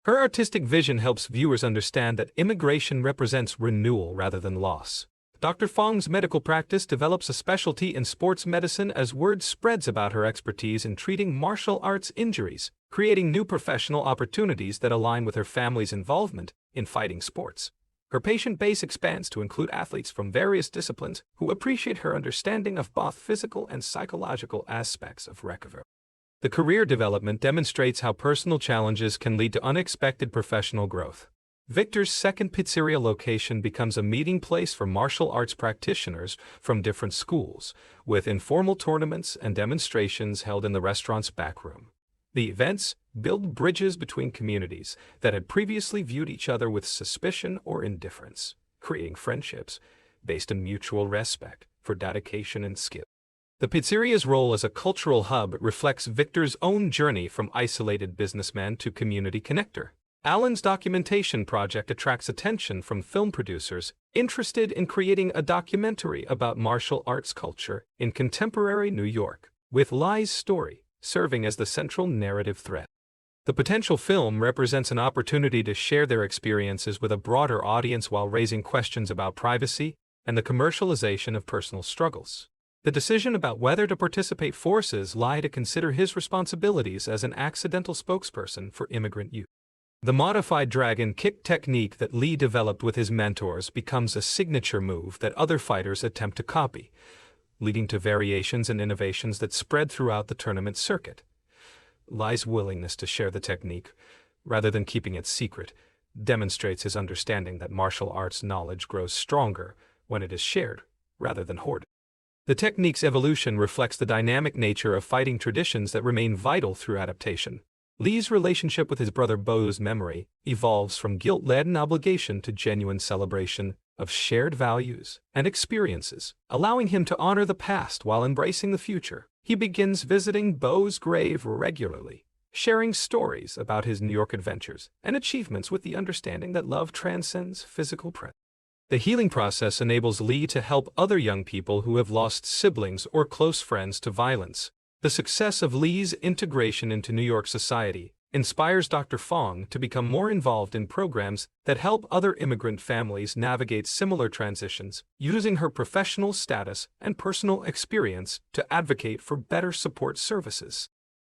S1: Her artistic vision helps viewers understand that immigration represents renewal rather than loss. Dr. Fong's medical practice develops a specialty in sports medicine as word spreads about her expertise in treating martial arts injuries, creating new professional opportunities that align with her family's involvement in fighting sports. Her patient base expands to include athletes from various disciplines who appreciate her understanding of both physical and psychological aspects of recovery. The career development demonstrates how personal challenges can lead to unexpected professional growth. Victor's second pizzeria location becomes a meeting place for martial arts practitioners from different schools, with informal tournaments and demonstrations held in the restaurant's back room. The events build bridges between communities that had previously viewed each other with suspicion or indifference, creating friendships based on mutual respect for dedication and skill. The pizzeria's role as a cultural hub reflects Victor's own journey from isolated businessman to community connector. Alan's documentation project attracts attention from film producers interested in creating a documentary about martial arts culture in contemporary New York, with Li's story serving as the central narrative thread. The potential film represents an opportunity to share their experiences with a broader audience while raising questions about privacy and the commercialization of personal struggles. The decision about whether to participate forces Li to consider his responsibilities as an accidental spokesperson for immigrant youth. The modified dragon kick technique that Li developed with his mentors becomes a signature move that other fighters attempt to copy, leading to variations and innovations that spread throughout the tournament circuit. Li's willingness to share the technique, rather than keeping it secret, demonstrates his understanding that martial arts knowledge grows stronger when it is shared, rather than hoarded. The technique's evolution reflects the dynamic nature of fighting traditions that remain vital through adaptation. Li's relationship with his brother Bo's memory evolves from guilt-laden obligation to genuine celebration of shared values and experiences, allowing him to honor the past while embracing the future. He begins visiting Bo's grave regularly, sharing stories about his New York adventures and achievements with the understanding that love transcends physical presence. The healing process enables Li to help other young people who have lost siblings or close friends to violence. The success of Li's integration into New York society inspires Dr. Fong to become more involved in programs that help other immigrant families navigate similar transitions, using her professional status and personal experience to advocate for better support services.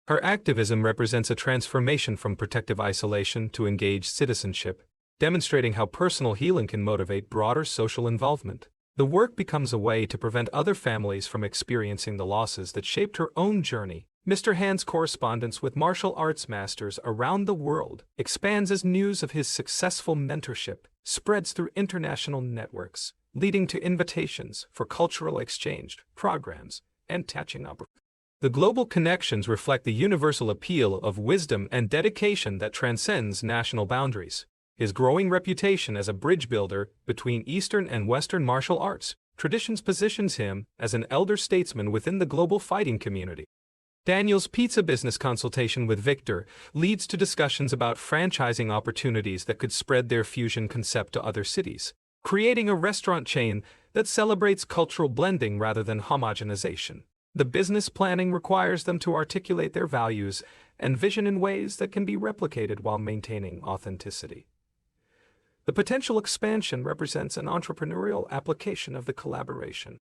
S1: Her activism represents a transformation from protective isolation to engaged citizenship, demonstrating how personal healing can motivate broader social involvement. The work becomes a way to prevent other families from experiencing the losses that shaped her own journey. Mr. Han's correspondence with martial arts masters around the world expands as news of his successful mentorship spreads through international networks, leading to invitations for cultural exchange programs and catching up. The global connections reflect the universal appeal of wisdom and dedication that transcends national boundaries. His growing reputation as a bridge builder between Eastern and Western martial arts traditions positions him as an elder statesman within the global fighting community. Daniel's pizza business consultation with Victor leads to discussions about franchising opportunities that could spread their fusion concept to other cities, creating a restaurant chain that celebrates cultural blending rather than homogenization. The business planning requires them to articulate their values and vision in ways that can be replicated while maintaining authenticity. The potential expansion represents an entrepreneurial application of the collaboration.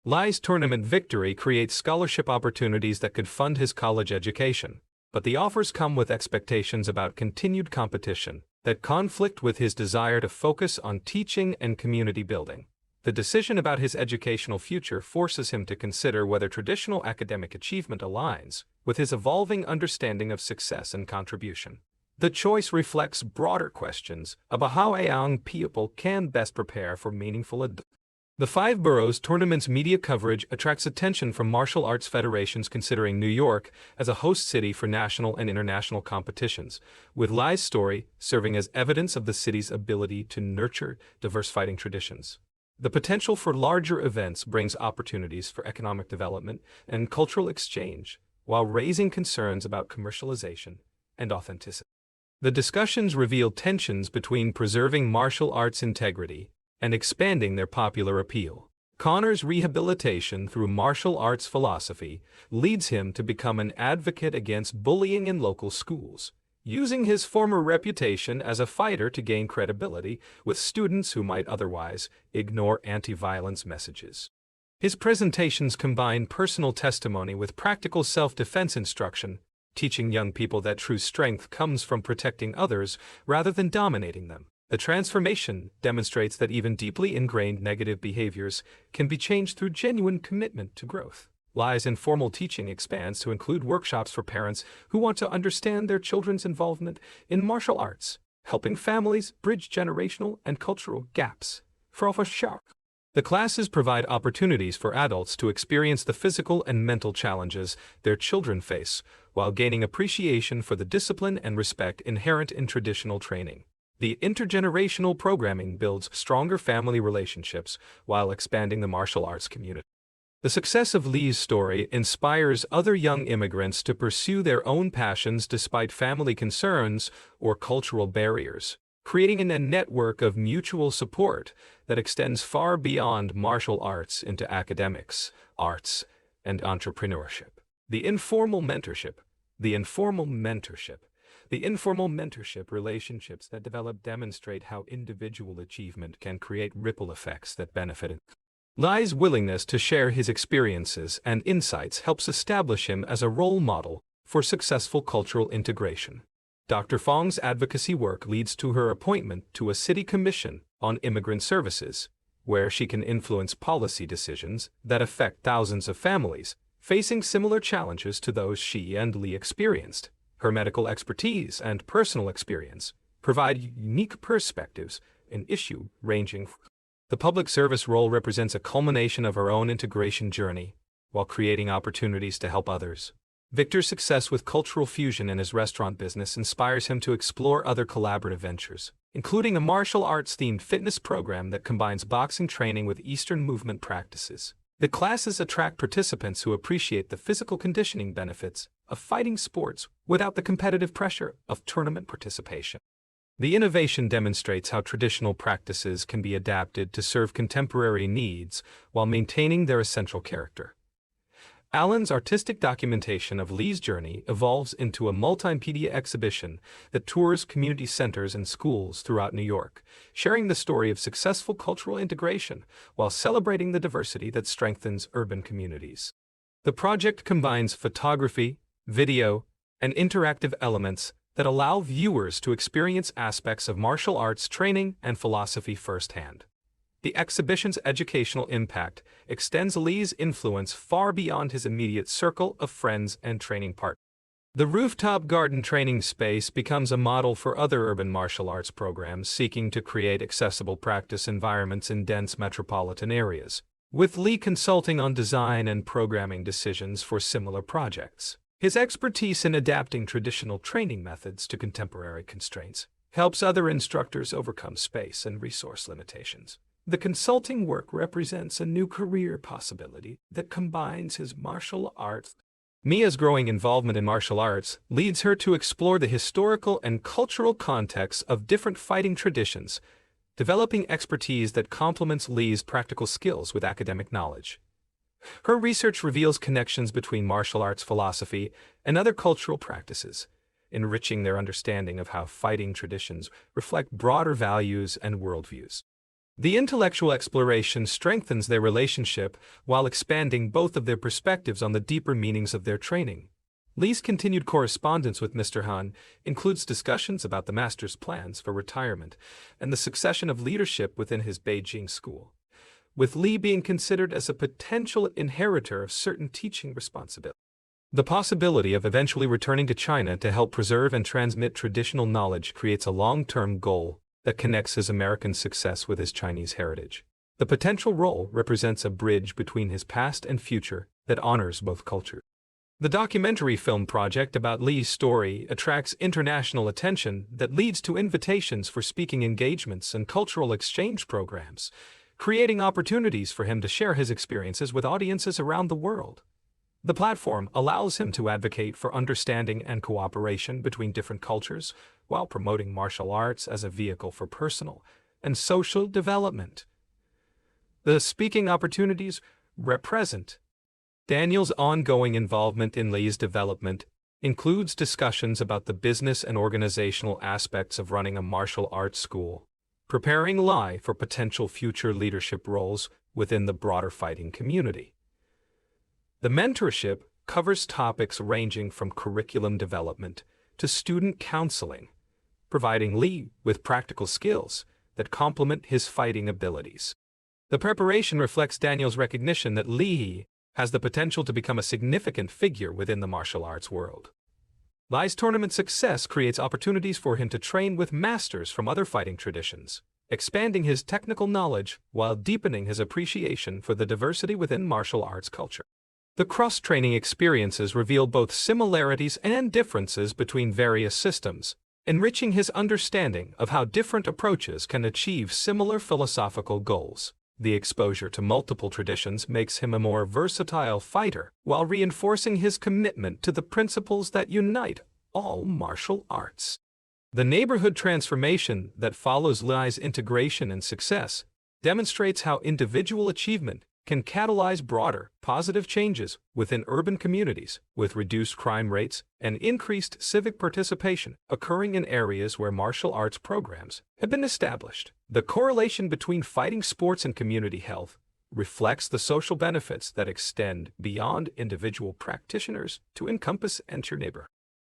S1: Li's tournament victory creates scholarship opportunities that could fund his college education, but the offers come with expectations about continued competition that conflict with his desire to focus on teaching and community building. The decision about his educational future forces him to consider whether traditional academic achievement aligns with his evolving understanding of success and contribution. The choice reflects broader questions about how a young people can best prepare for meaningful adulthood. The Five Boroughs tournament's media coverage attracts attention from martial arts federations considering New York as a host city for national and international competitions, with Li's story serving as evidence of the city's ability to nurture diverse fighting traditions. The potential for larger events brings opportunities for economic development and cultural exchange, while raising concerns about commercialization and authenticity. The discussions reveal tensions between preserving martial arts integrity and expanding their popular appeal. Connor's rehabilitation through martial arts philosophy leads him to become an advocate against bullying in local schools, using his former reputation as a fighter to gain credibility with students who might otherwise ignore anti-violence messages. His presentations combine personal testimony with practical self-defense instruction, teaching young people that true strength comes from protecting others rather than dominating them. The transformation demonstrates that even deeply ingrained negative behaviors can be changed through genuine commitment to growth. Li's informal teaching expands to include workshops for parents who want to understand their children's involvement in martial arts, helping families bridge generational and cultural gaps. The classes provide opportunities for adults to experience the physical and mental challenges their children face, while gaining appreciation for the discipline and respect inherent in traditional training. The intergenerational programming builds stronger family relationships while expanding the martial arts community. The success of Li's story inspires other young immigrants to pursue their own passions despite family concerns or cultural barriers, creating a network of mutual support that extends far beyond martial arts into academics, arts, and entrepreneurship. The informal mentorship relationships that develop demonstrate how individual achievement can create ripple effects that benefit it. Li's willingness to share his experiences and insights helps establish him as a role model for successful cultural integration. Dr. Fong's advocacy work leads to her appointment to a city commission on immigrant services, where she can influence policy decisions that affect thousands of families facing similar challenges to those she and Li experienced. Her medical expertise and personal experience provide unique perspectives in issue ranging. The public service role represents a culmination of her own integration journey, while creating opportunities to help others. Victor's success with cultural fusion in his restaurant business inspires him to explore other collaborative ventures, including a martial arts-themed fitness program that combines boxing training with Eastern movement practices. The classes attract participants who appreciate the physical conditioning benefits of fighting sports without the competitive pressure of tournament participation. The innovation demonstrates how traditional practices can be adapted to serve contemporary needs while maintaining their essential character. Allen's artistic documentation of Li's journey evolves into a multimedia exhibition that tours community centers and schools throughout New York, sharing the story of successful cultural integration while celebrating the diversity that strengthens urban communities. The project combines photography, video, and interactive elements that allow viewers to experience aspects of martial arts training and philosophy firsthand. The exhibition's educational impact extends Li's influence far beyond his immediate circle of friends and training partners. The rooftop garden training space becomes a model for other urban martial arts programs seeking to create accessible practice environments in dense metropolitan areas, with Li consulting on design and programming decisions for similar projects. His expertise in adapting traditional training methods to contemporary constraints helps other instructors overcome space and resource limitations. The consulting work represents a new career possibility that combines his martial arts. Mia's growing involvement in martial arts leads her to explore the historical and cultural context of different fighting traditions, developing expertise that complements Li's practical skills with academic knowledge. Her research reveals connections between martial arts philosophy and other cultural practices, enriching their understanding of how fighting traditions reflect broader values and worldviews. The intellectual exploration strengthens their relationship while expanding both of their perspectives on the deeper meanings of their training. Li's continued correspondence with Mr. Han includes discussions about the master's plans for retirement and the succession of leadership within his Beijing school, with Li being considered as a potential inheritor of certain teaching responsibilities. The possibility of eventually returning to China to help preserve and transmit traditional knowledge creates a long-term goal that connects his American success with his Chinese heritage. The potential role represents a bridge between his past and future that honors both cultures. The documentary film project about Li's story attracts international attention that leads to invitations for speaking engagements and cultural exchange programs, creating opportunities for him to share his experiences with audiences around the world. The platform allows him to advocate for understanding and cooperation between different cultures while promoting martial arts as a vehicle for personal and social development. The speaking opportunities represent Daniel's ongoing involvement in Li's development includes discussions about the business and organizational aspects of running a martial arts school, preparing Li for potential future leadership roles within the broader fighting community. The mentorship covers topics ranging from curriculum development to student counseling, providing Li with practical skills that complement his fighting abilities. The preparation reflects Daniel's recognition that Li has the potential to become a significant figure within the martial arts world. Li's tournament success creates opportunities for him to train with masters from other fighting traditions, expanding his technical knowledge while deepening his appreciation for the diversity within martial arts culture. The cross-training experiences reveal both similarities and differences between various systems, enriching his understanding of how different approaches can achieve similar philosophical goals. The exposure to multiple traditions makes him a more versatile fighter, while reinforcing his commitment to the principles that unite all martial arts. The neighborhood transformation that follows Li's integration and success demonstrates how individual achievement can catalyze broader, positive changes within urban communities, with reduced crime rates and increased civic participation occurring in areas where martial arts programs have been established. The correlation between fighting sports and community health reflects the social benefits that extend beyond individual practitioners to encompass your neighborhood.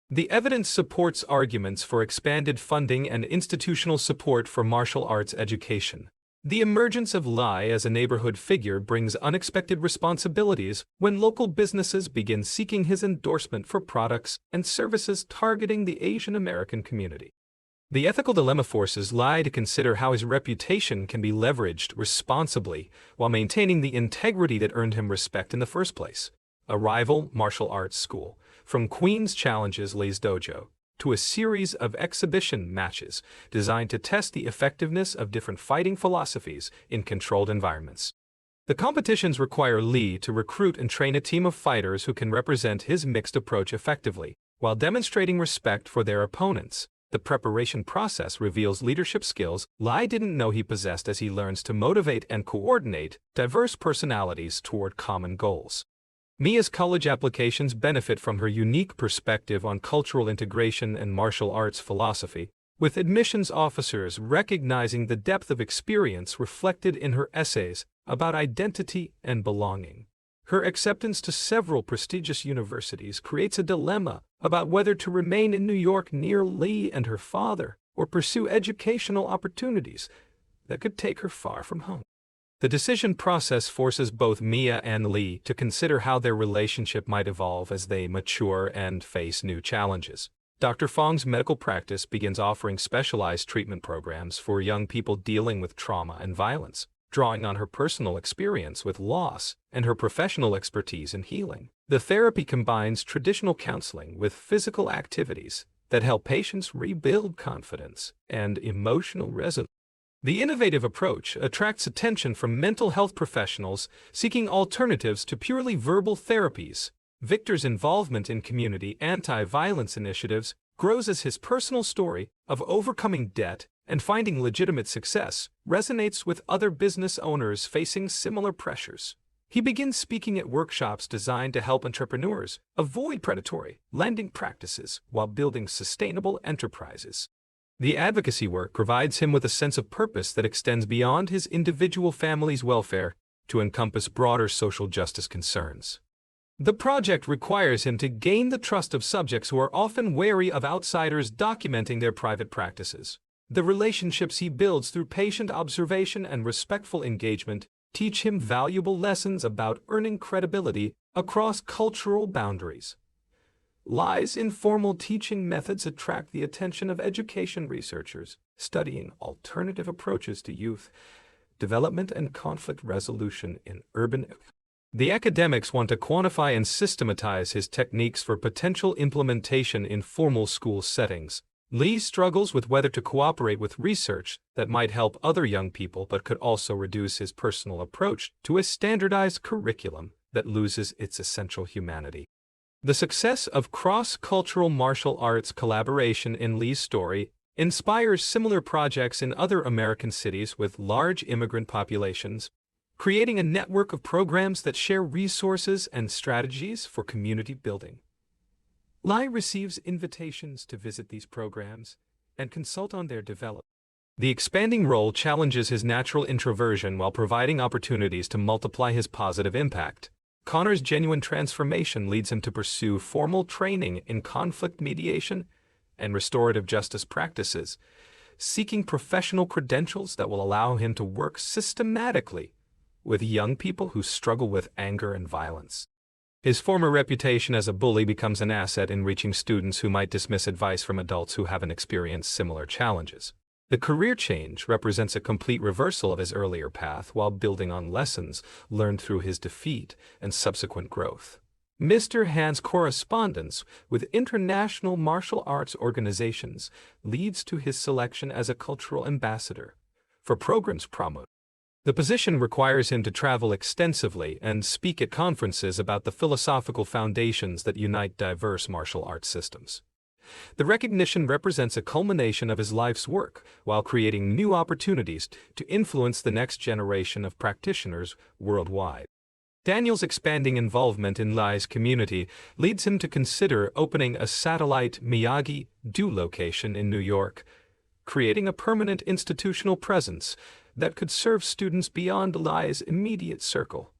S1: The evidence supports arguments for expanded funding and institutional support for martial arts education. The emergence of Li as a neighborhood figure brings unexpected responsibilities when local businesses begin seeking his endorsement for products and services targeting the Asian American community. The ethical dilemma forces Li to consider how his reputation can be leveraged responsibly while maintaining the integrity that earned him respect in the first place. A rival martial arts school, from Queen's challenges Li's dojo to a series of exhibition matches designed to test the effectiveness of different fighting philosophies in controlled environments. The competitions require Li to recruit and train a team of fighters who can represent his mixed approach effectively, while demonstrating respect for their opponents. The preparation process reveals leadership skills Li didn't know he possessed as he learns to motivate and coordinate diverse personalities toward common goals. Mia's college applications benefit from her unique perspective on cultural integration and martial arts philosophy, with admissions officers recognizing the depth of experience reflected in her essays about identity and belonging. Her acceptance to several prestigious universities creates a dilemma about whether to remain in New York near Li and her father or pursue educational opportunities that could take her far from home. The decision process forces both Mia and Li to consider how their relationship might evolve as they mature and face new challenges. Dr. Fong's medical practice begins offering specialized treatment programs for young people dealing with trauma and violence, drawing on her personal experience with loss and her professional expertise in healing. The therapy combines traditional counseling with physical activities that help patients rebuild confidence and emotional resilience. The innovative approach attracts attention from mental health professionals seeking alternatives to purely verbal therapies. Victor's involvement in community anti-violence initiatives grows as his personal story of overcoming debt and finding legitimate success resonates with other business owners facing similar pressures. He begins speaking at workshops designed to help entrepreneurs avoid predatory lending practices while building sustainable enterprises. The advocacy work provides him with a sense of purpose that extends beyond his individual family's welfare to encompass broader social justice concerns. The project requires him to gain the trust of subjects who are often wary of outsiders documenting their private practices. The relationships he builds through patient observation and respectful engagement teach him valuable lessons about earning credibility across cultural boundaries. Li's informal teaching methods attract the attention of education researchers studying alternative approaches to youth development and conflict resolution in urban. The academics want to quantify and systematize his techniques for potential implementation in formal school settings. Li struggles with whether to cooperate with research that might help other young people but could also reduce his personal approach to a standardized curriculum that loses its essential humanity. The success of cross-cultural martial arts collaboration in Li's story inspires similar projects in other American cities with large immigrant populations, creating a network of programs that share resources and strategies for community building. Li receives invitations to visit these programs and consult on their development. The expanding role challenges his natural introversion while providing opportunities to multiply his positive impact. Connor's genuine transformation leads him to pursue formal training in conflict mediation and restorative justice practices, seeking professional credentials that will allow him to work systematically with young people who struggle with anger and violence. His former reputation as a bully becomes an asset in reaching students who might dismiss advice from adults who haven't experienced similar challenges. The career change represents a complete reversal of his earlier path while building on lessons learned through his defeat and subsequent growth. Mr. Han's correspondence with international martial arts organizations leads to his selection as a cultural ambassador for programs promoted. The position requires him to travel extensively and speak at conferences about the philosophical foundations that unite diverse martial arts systems. The recognition represents a culmination of his life's work while creating new opportunities to influence the next generation of practitioners worldwide. Daniel's expanding involvement in Li's community leads him to consider opening a satellite Miyagi-Do location in New York, creating a permanent institutional presence that could serve students beyond Li's immediate circle.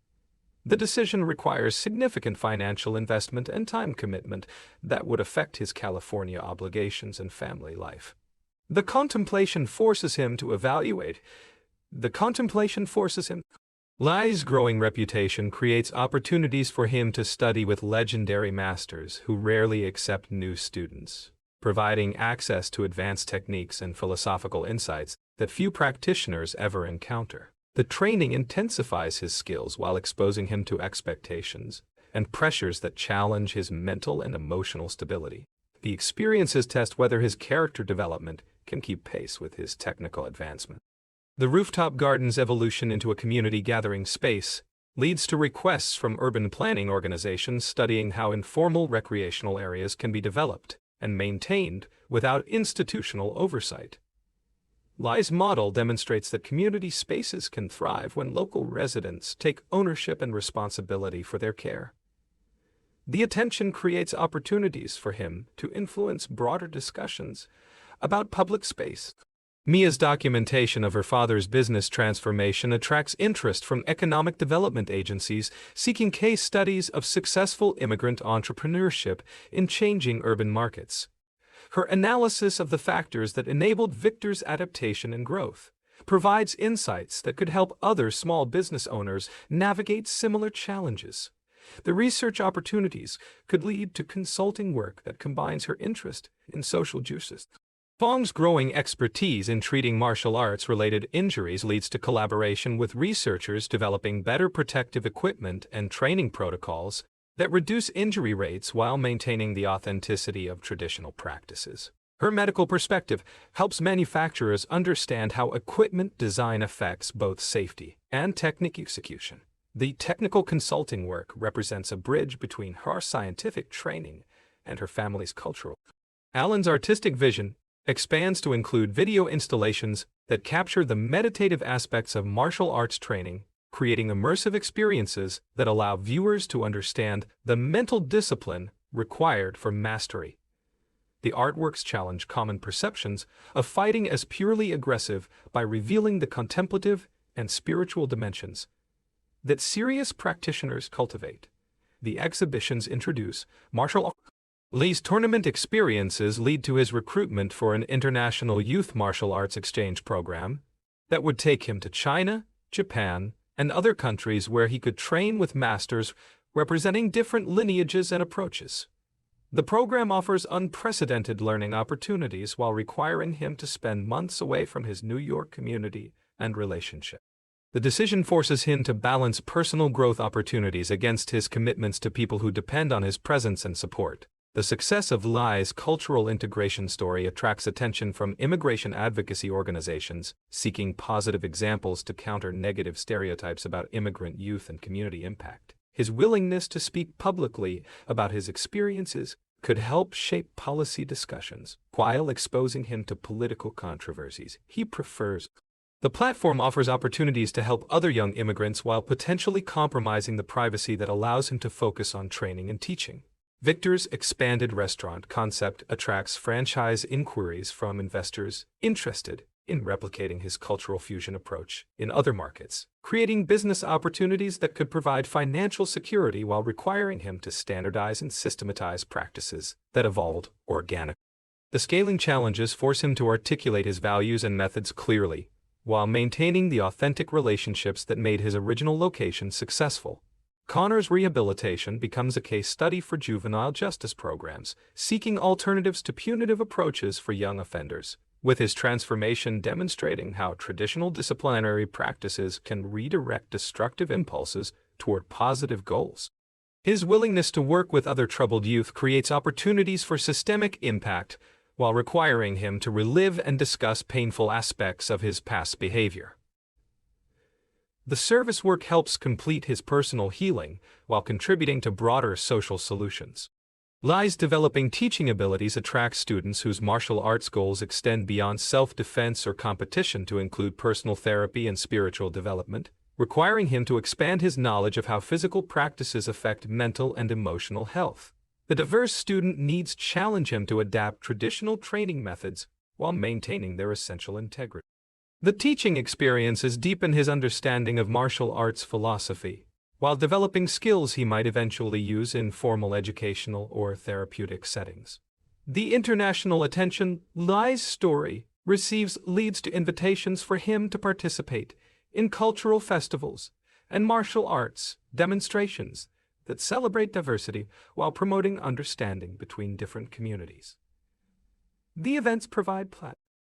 S1: The decision requires significant financial investment and time commitment that would affect his California obligations and family life. The contemplation forces him to evaluate. Li's growing reputation creates opportunities for him to study with legendary masters who rarely accept new students, providing access to advanced techniques and philosophical insights that few practitioners ever encounter. The training intensifies his skills while exposing him to expectations and pressures that challenge his mental and emotional stability. The experiences test whether his character development can keep pace with his technical advancement. The rooftop garden's evolution into a community gathering space leads to requests from urban planning organizations studying how informal recreational areas can be developed and maintained without institutional oversight. Li's model demonstrates that community spaces can thrive when local residents take ownership and responsibility for their care. The attention creates opportunities for him to influence broader discussions about public space. Mia's documentation of her father's business transformation attracts interest from economic development agencies seeking case studies of successful immigrant entrepreneurship in changing urban markets. Her analysis of the factors that enabled Victor's adaptation and growth provides insights that could help other small business owners navigate similar challenges. The research opportunities could lead to consulting work that combines her interest in social justice. Fong's growing expertise in treating martial arts-related injuries leads to collaboration with researchers developing better protective equipment and training protocols that reduce injury rates while maintaining the authenticity of traditional practices. Her medical perspective helps manufacturers understand how equipment design affects both safety and technique execution. The technical consulting work represents a bridge between her scientific training and her family's cultural. Alan's artistic vision expands to include video installations that capture the meditative aspects of martial arts training, creating immersive experiences that allow viewers to understand the mental discipline required for mastery. The artworks challenge common perceptions of fighting as purely aggressive by revealing the contemplative and spiritual dimensions that serious practitioners cultivate. The exhibitions introduce martial arts. Li's tournament experiences lead to his recruitment for an international youth martial arts exchange program that would take him to China, Japan, and other countries where he could train with masters representing different lineages and approaches. The program offers unprecedented learning opportunities while requiring him to spend months away from his New York community and relationship. The decision forces him to balance personal growth opportunities against his commitments to people who depend on his presence and support. The success of Li's cultural integration story attracts attention from immigration advocacy organizations seeking positive examples to counter negative stereotypes about immigrant youth and community impact. His willingness to speak publicly about his experiences could help shape policy discussions while exposing him to political controversies he prefers. The platform offers opportunities to help other young immigrants while potentially compromising the privacy that allows him to focus on training and teaching. Victor's expanded restaurant concept attracts franchise inquiries from investors interested in replicating his cultural fusion approach in other markets, creating business opportunities that could provide financial security while requiring him to standardize and systematize practices that evolved organically. The scaling challenges force him to articulate his values and methods clearly, while maintaining the authentic relationships that made his original location successful. Connor's rehabilitation becomes a case study for juvenile justice programs, seeking alternatives to punitive approaches for young offenders, with his transformation demonstrating how traditional disciplinary practices can redirect destructive impulses toward positive goals. His willingness to work with other troubled youth creates opportunities for systemic impact, while requiring him to relive and discuss painful aspects of his past behavior. The service work helps complete his personal healing while contributing to broader social solutions. Li's developing teaching abilities attract students whose martial arts goals extend beyond self-defense or competition to include personal therapy and spiritual development, requiring him to expand his knowledge of how physical practices affect mental and emotional health. The diverse student needs challenge him to adapt traditional training methods while maintaining their essential integrity. The teaching experiences deepen his understanding of martial arts philosophy, while developing skills he might eventually use in formal educational or therapeutic settings. The international attention Li's story receives leads to invitations for him to participate in cultural festivals and martial arts demonstrations that celebrate diversity while promoting understanding between different communities. The events provide platforms.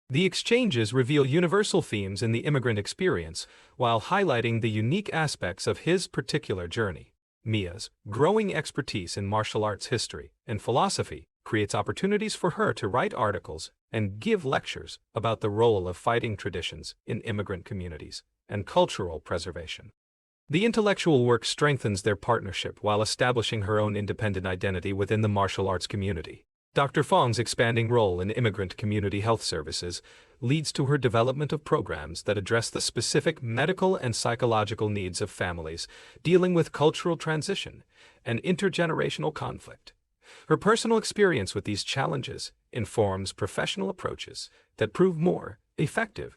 S1: The exchanges reveal universal themes in the immigrant experience while highlighting the unique aspects of his particular journey. Mia's growing expertise in martial arts history and philosophy creates opportunities for her to write articles and give lectures about the role of fighting traditions in immigrant communities and cultural preservation. The intellectual work strengthens their partnership while establishing her own independent identity within the martial arts community. Dr. Fong's expanding role in immigrant community health services leads to her development of programs that address the specific medical and psychological needs of families dealing with cultural transition and intergenerational conflict. Her personal experience with these challenges informs professional approaches that prove more effective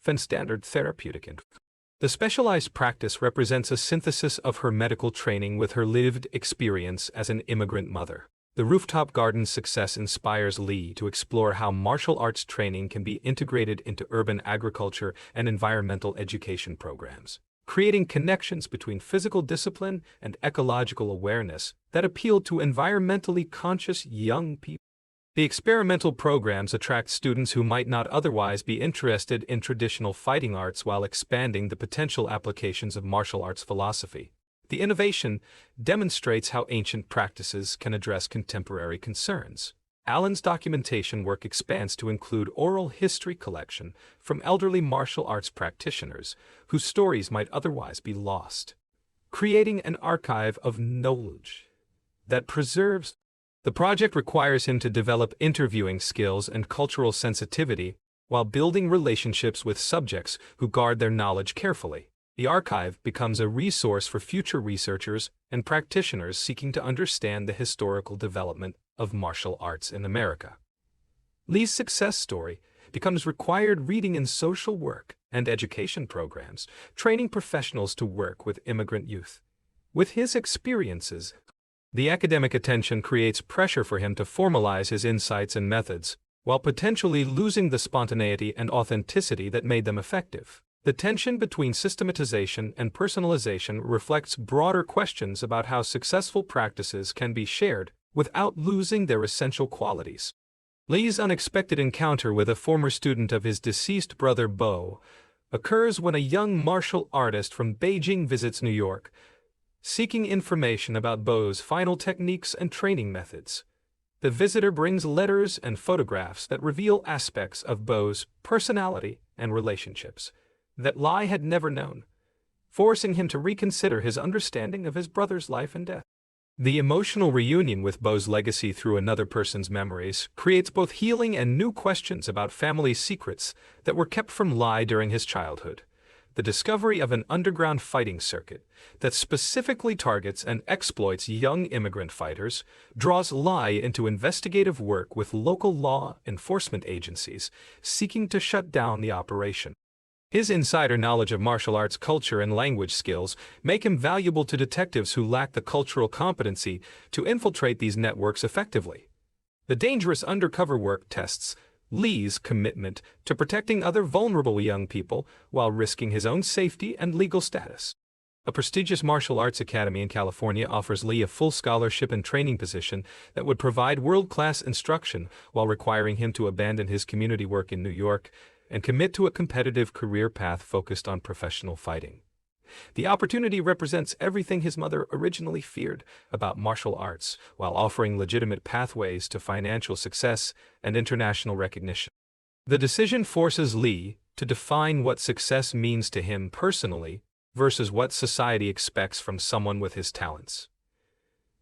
S1: than standard therapeutic interventions. The specialized practice represents a synthesis of her medical training with her lived experience as an immigrant mother. The Rooftop Garden's success inspires Li to explore how martial arts training can be integrated into urban agriculture and environmental education programs, creating connections between physical discipline and ecological awareness that appeal to environmentally conscious young people. The experimental programs attract students who might not otherwise be interested in traditional fighting arts while expanding the potential applications of martial arts philosophy. The innovation demonstrates how ancient practices can address contemporary concerns. Allen's documentation work expands to include oral history collection from elderly martial arts practitioners whose stories might otherwise be lost, creating an archive of knowledge that preserves. The project requires him to develop interviewing skills and cultural sensitivity while building relationships with subjects who guard their knowledge carefully. The archive becomes a resource for future researchers and practitioners seeking to understand the historical development of martial arts in America. Li's success story becomes required reading in social work and education programs, training professionals to work with immigrant youth. With his experiences, the academic attention creates pressure for him to formalize his insights and methods, while potentially losing the spontaneity and authenticity that made them effective. The tension between systematization and personalization reflects broader questions about how successful practices can be shared without losing their essential qualities. Li's unexpected encounter with a former student of his deceased brother Bo occurs when a young martial artist from Beijing visits New York, seeking information about Bo's final techniques and training methods. The visitor brings letters and photographs that reveal aspects of Bo's personality and relationships that Li had never known, forcing him to reconsider his understanding of his brother's life and death. The emotional reunion with Bo's legacy through another person's memories creates both healing and new questions about family secrets that were kept from Li during his childhood. The discovery of an underground fighting circuit that specifically targets and exploits young immigrant fighters draws Li into investigative work with local law enforcement agencies seeking to shut down the operation. His insider knowledge of martial arts culture and language skills make him valuable to detectives who lack the cultural competency to infiltrate these networks effectively. The dangerous undercover work tests Li's commitment to protecting other vulnerable young people while risking his own safety and legal status. A prestigious martial arts academy in California offers Li a full scholarship and training position that would provide world-class instruction while requiring him to abandon his community work in New York and commit to a competitive career path focused on professional fighting. The opportunity represents everything his mother originally feared about martial arts, while offering legitimate pathways to financial success and international recognition. The decision forces Li to define what success means to him personally versus what society expects from someone with his talents.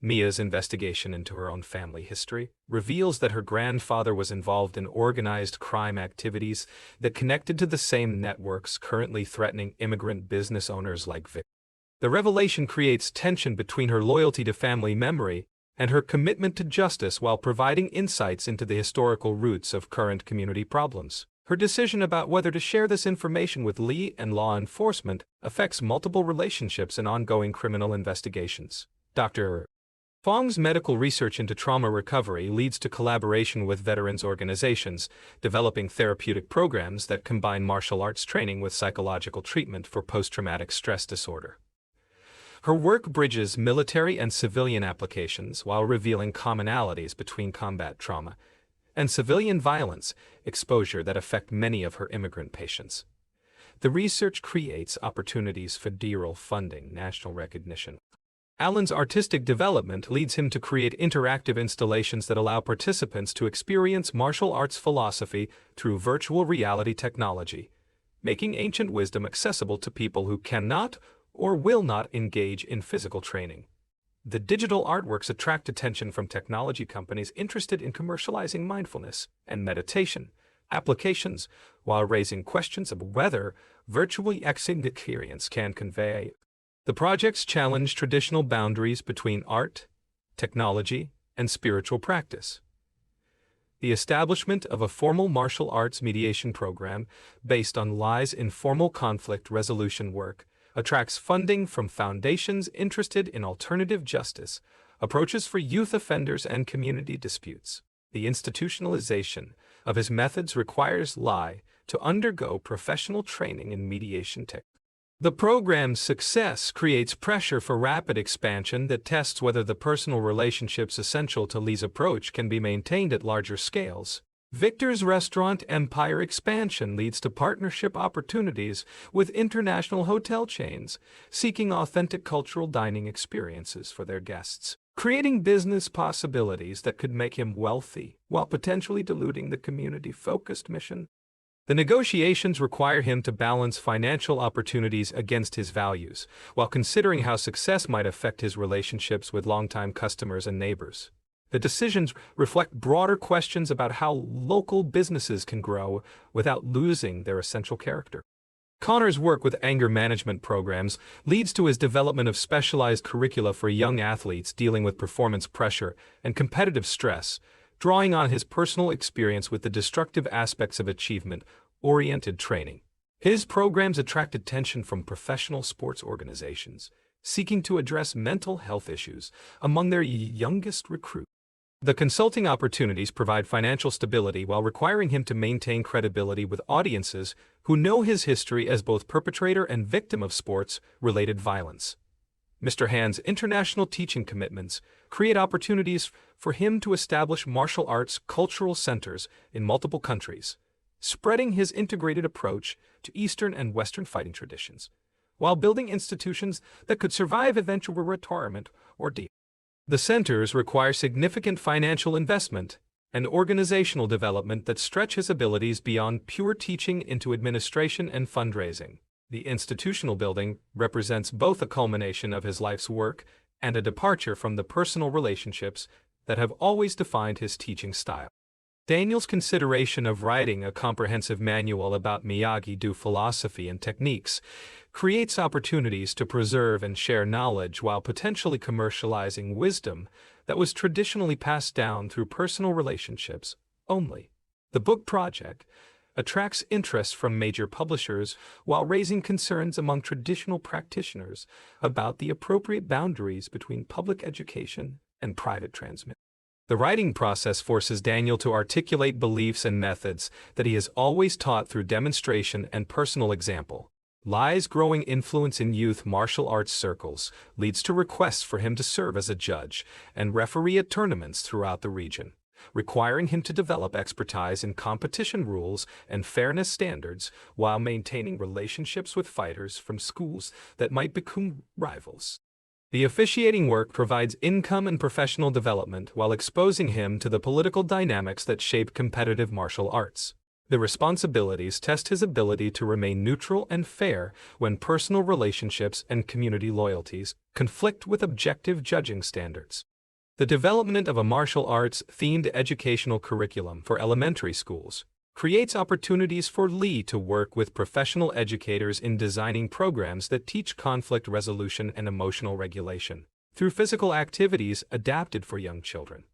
S1: Mia's investigation into her own family history reveals that her grandfather was involved in organized crime activities that connected to the same networks currently threatening immigrant business owners like Vic. The revelation creates tension between her loyalty to family memory and her commitment to justice while providing insights into the historical roots of current community problems. Her decision about whether to share this information with Li and law enforcement affects multiple relationships and ongoing criminal investigations. Dr. Fong's medical research into trauma recovery leads to collaboration with veterans organizations, developing therapeutic programs that combine martial arts training with psychological treatment for post-traumatic stress disorder. Her work bridges military and civilian applications while revealing commonalities between combat trauma and civilian violence exposure that affect many of her immigrant patients. The research creates opportunities for federal funding, national recognition. Allen's artistic development leads him to create interactive installations that allow participants to experience martial arts philosophy through virtual reality technology, making ancient wisdom accessible to people who cannot or will not engage in physical training. The digital artworks attract attention from technology companies interested in commercializing mindfulness and meditation applications, while raising questions of whether virtual experience can convey. The projects challenge traditional boundaries between art, technology, and spiritual practice. The establishment of a formal martial arts mediation program based on Li's informal conflict resolution work attracts funding from foundations interested in alternative justice, approaches for youth offenders and community disputes. The institutionalization of his methods requires Li to undergo professional training in mediation techniques. The program's success creates pressure for rapid expansion that tests whether the personal relationships essential to Li's approach can be maintained at larger scales. Victor's restaurant empire expansion leads to partnership opportunities with international hotel chains seeking authentic cultural dining experiences for their guests, creating business possibilities that could make him wealthy while potentially diluting the community-focused mission. The negotiations require him to balance financial opportunities against his values, while considering how success might affect his relationships with longtime customers and neighbors. The decisions reflect broader questions about how local businesses can grow without losing their essential character. Connor's work with anger management programs leads to his development of specialized curricula for young athletes dealing with performance pressure and competitive stress, drawing on his personal experience with the destructive aspects of achievement-oriented training. His programs attract attention from professional sports organizations, seeking to address mental health issues among their youngest recruits. The consulting opportunities provide financial stability while requiring him to maintain credibility with audiences who know his history as both perpetrator and victim of sports-related violence. Mr. Han's international teaching commitments create opportunities for him to establish martial arts cultural centers in multiple countries, spreading his integrated approach to Eastern and Western fighting traditions, while building institutions that could survive eventual retirement or death. The centers require significant financial investment and organizational development that stretch his abilities beyond pure teaching into administration and fundraising. The institutional building represents both a culmination of his life's work and a departure from the personal relationships that have always defined his teaching style. Daniel's consideration of writing a comprehensive manual about Miyagi-Do philosophy and techniques creates opportunities to preserve and share knowledge while potentially commercializing wisdom that was traditionally passed down through personal relationships only. The book project attracts interest from major publishers while raising concerns among traditional practitioners about the appropriate boundaries between public education and private transmission. The writing process forces Daniel to articulate beliefs and methods that he has always taught through demonstration and personal example. Li's growing influence in youth martial arts circles leads to requests for him to serve as a judge and referee at tournaments throughout the region, requiring him to develop expertise in competition rules and fairness standards while maintaining relationships with fighters from schools that might become rivals. The officiating work provides income and professional development while exposing him to the political dynamics that shape competitive martial arts. The responsibilities test his ability to remain neutral and fair when personal relationships and community loyalties conflict with objective judging standards. The development of a martial arts-themed educational curriculum for elementary schools creates opportunities for Li to work with professional educators in designing programs that teach conflict resolution and emotional regulation through physical activities adapted for young children.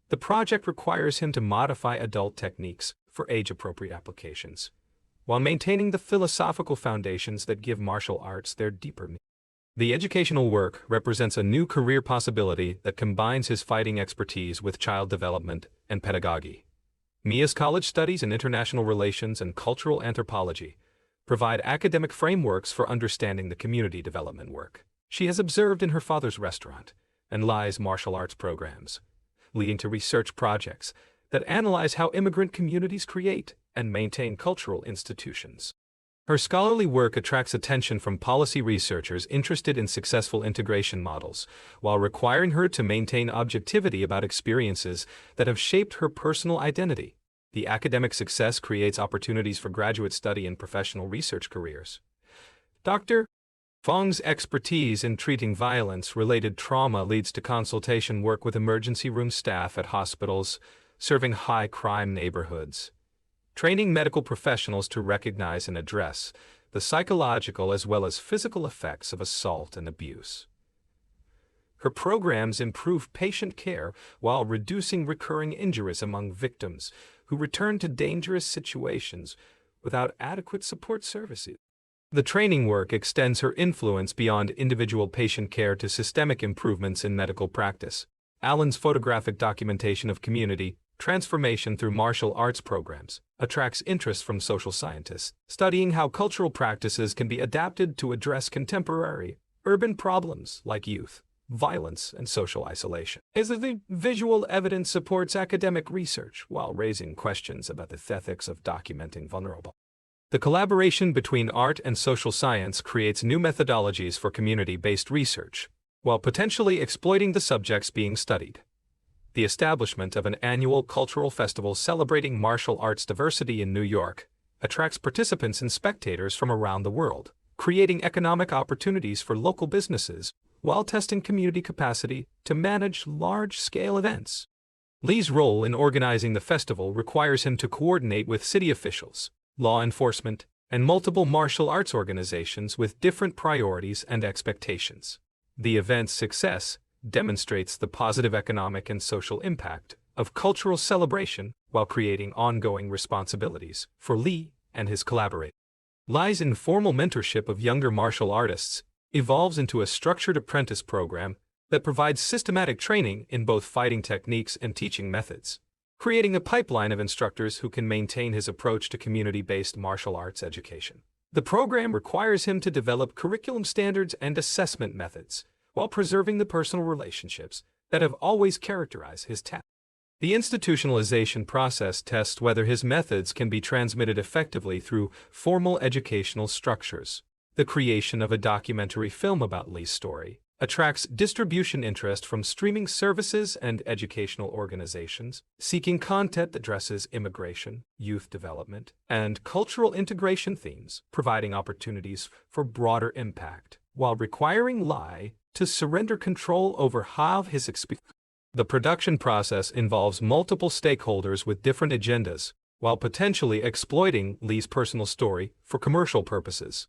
S1: The project requires him to modify adult techniques for age-appropriate applications, while maintaining the philosophical foundations that give martial arts their deeper meaning. The educational work represents a new career possibility that combines his fighting expertise with child development and pedagogy. Mia's college studies in international relations and cultural anthropology provide academic frameworks for understanding the community development work she has observed in her father's restaurant and Li's martial arts programs, leading to research projects that analyze how immigrant communities create and maintain cultural institutions. Her scholarly work attracts attention from policy researchers interested in successful integration models, while requiring her to maintain objectivity about experiences that have shaped her personal identity. The academic success creates opportunities for graduate study and professional research careers. Dr. Fong's expertise in treating violence-related trauma leads to consultation work with emergency room staff at hospitals serving high-crime neighborhoods, training medical professionals to recognize and address the psychological as well as physical effects of assault and abuse. Her programs improve patient care while reducing recurring injuries among victims who return to dangerous situations without adequate support services. The training work extends her influence beyond individual patient care to systemic improvements in medical practice. Allen's photographic documentation of community transformation through martial arts programs attracts interest from social scientists, studying how cultural practices can be adapted to address contemporary urban problems like youth, violence, and social isolation. As the visual evidence supports academic research while raising questions about the ethics of documenting vulnerable. The collaboration between art and social science creates new methodologies for community-based research, while potentially exploiting the subjects being studied. The establishment of an annual cultural festival celebrating martial arts diversity in New York attracts participants and spectators from around the world, creating economic opportunities for local businesses while testing community capacity to manage large-scale events. Li's role in organizing the festival requires him to coordinate with city officials, law enforcement, and multiple martial arts organizations with different priorities and expectations. The event's success demonstrates the positive economic and social impact of cultural celebration while creating ongoing responsibilities for Li and his collaborators. Li's informal mentorship of younger martial artists evolves into a structured apprentice program that provides systematic training in both fighting techniques and teaching methods, creating a pipeline of instructors who can maintain his approach to community-based martial arts education. The program requires him to develop curriculum standards and assessment methods while preserving the personal relationships that have always characterized his talent. The institutionalization process tests whether his methods can be transmitted effectively through formal educational structures. The creation of a documentary film about Li's story attracts distribution interest from streaming services and educational organizations seeking content that addresses immigration, youth development, and cultural integration themes, providing opportunities for broader impact, while requiring Li to surrender control over how his experience. The production process involves multiple stakeholders with different agendas, while potentially exploiting Li's personal story for commercial purposes.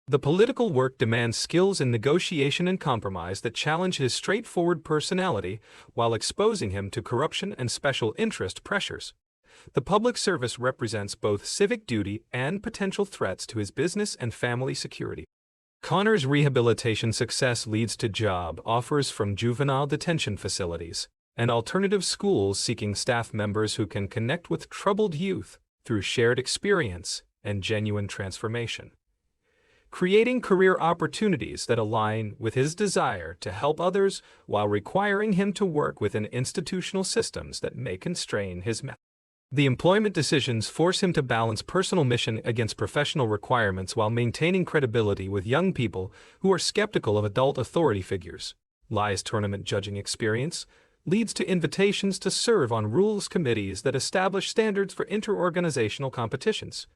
S1: The political work demands skills in negotiation and compromise that challenge his straightforward personality while exposing him to corruption and special interest pressures. The public service represents both civic duty and potential threats to his business and family security. Connor's rehabilitation success leads to job offers from juvenile detention facilities and alternative schools seeking staff members who can connect with troubled youth through shared experience and genuine transformation, creating career opportunities that align with his desire to help others while requiring him to work within institutional systems that may constrain his methods. The employment decisions force him to balance personal mission against professional requirements while maintaining credibility with young people who are skeptical of adult authority figures. Li's tournament judging experience leads to invitations to serve on rules committees that establish standards for interorganizational competitions,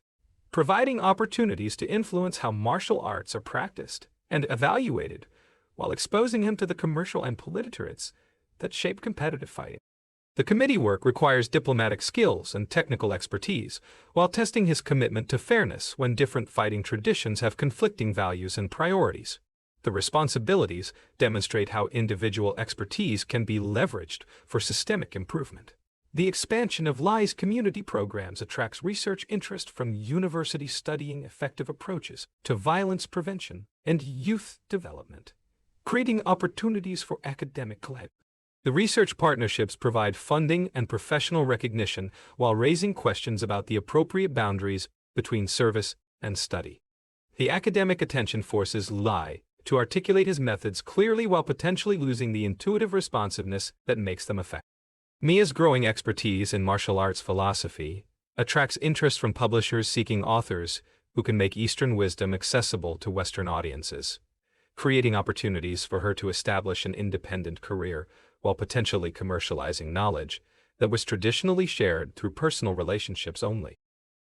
S1: providing opportunities to influence how martial arts are practiced and evaluated, while exposing him to the commercial and politicrates that shape competitive fighting. The committee work requires diplomatic skills and technical expertise, while testing his commitment to fairness when different fighting traditions have conflicting values and priorities. The responsibilities demonstrate how individual expertise can be leveraged for systemic improvement. The expansion of Li's community programs attracts research interest from universities studying effective approaches to violence prevention and youth development, creating opportunities for academic collaboration. The research partnerships provide funding and professional recognition while raising questions about the appropriate boundaries between service and study. The academic attention forces Li to articulate his methods clearly while potentially losing the intuitive responsiveness that makes them effective. Mia's growing expertise in martial arts philosophy attracts interest from publishers seeking authors who can make Eastern wisdom accessible to Western audiences, creating opportunities for her to establish an independent career while potentially commercializing knowledge that was traditionally shared through personal relationships only.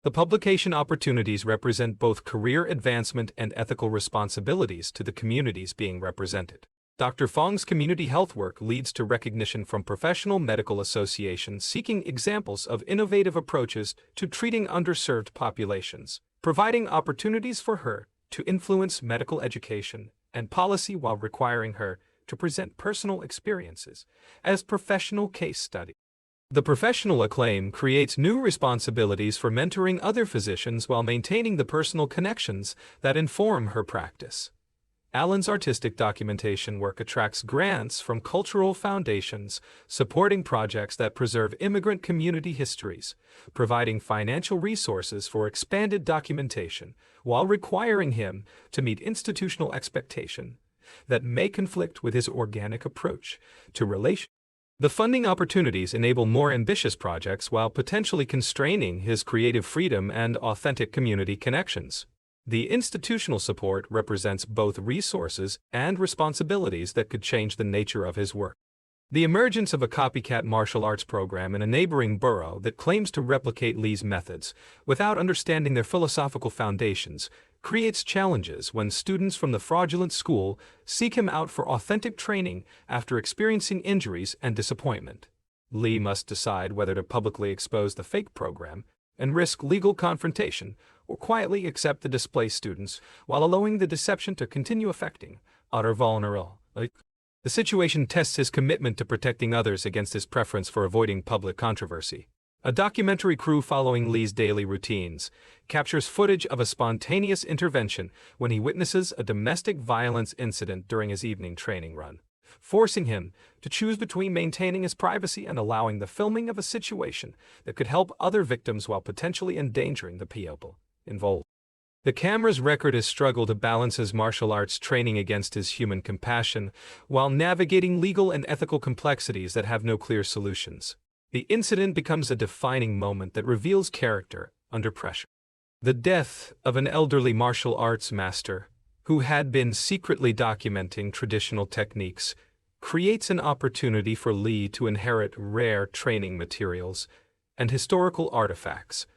S1: The publication opportunities represent both career advancement and ethical responsibilities to the communities being represented. Dr. Fong's community health work leads to recognition from professional medical associations seeking examples of innovative approaches to treating underserved populations, providing opportunities for her to influence medical education and policy while requiring her to present personal experiences as professional case studies. The professional acclaim creates new responsibilities for mentoring other physicians while maintaining the personal connections that inform her practice. Allen's artistic documentation work attracts grants from cultural foundations, supporting projects that preserve immigrant community histories, providing financial resources for expanded documentation, while requiring him to meet institutional expectation that may conflict with his organic approach to relations. The funding opportunities enable more ambitious projects while potentially constraining his creative freedom and authentic community connections. The institutional support represents both resources and responsibilities that could change the nature of his work. The emergence of a copycat martial arts program in a neighboring borough that claims to replicate Li's methods without understanding their philosophical foundations creates challenges when students from the fraudulent school seek him out for authentic training after experiencing injuries and disappointment. Li must decide whether to publicly expose the fake program and risk legal confrontation, or quietly accept the displaced students while allowing the deception to continue affecting other vulnerable. The situation tests his commitment to protecting others against his preference for avoiding public controversy. A documentary crew following Li's daily routines captures footage of a spontaneous intervention when he witnesses a domestic violence incident during his evening training run, forcing him to choose between maintaining his privacy and allowing the filming of a situation that could help other victims while potentially endangering the people involved. The camera's record has struggled to balance his martial arts training against his human compassion while navigating legal and ethical complexities that have no clear solutions. The incident becomes a defining moment that reveals character under pressure. The death of an elderly martial arts master who had been secretly documenting traditional techniques creates an opportunity for Li to inherit rare training materials and historical artifacts.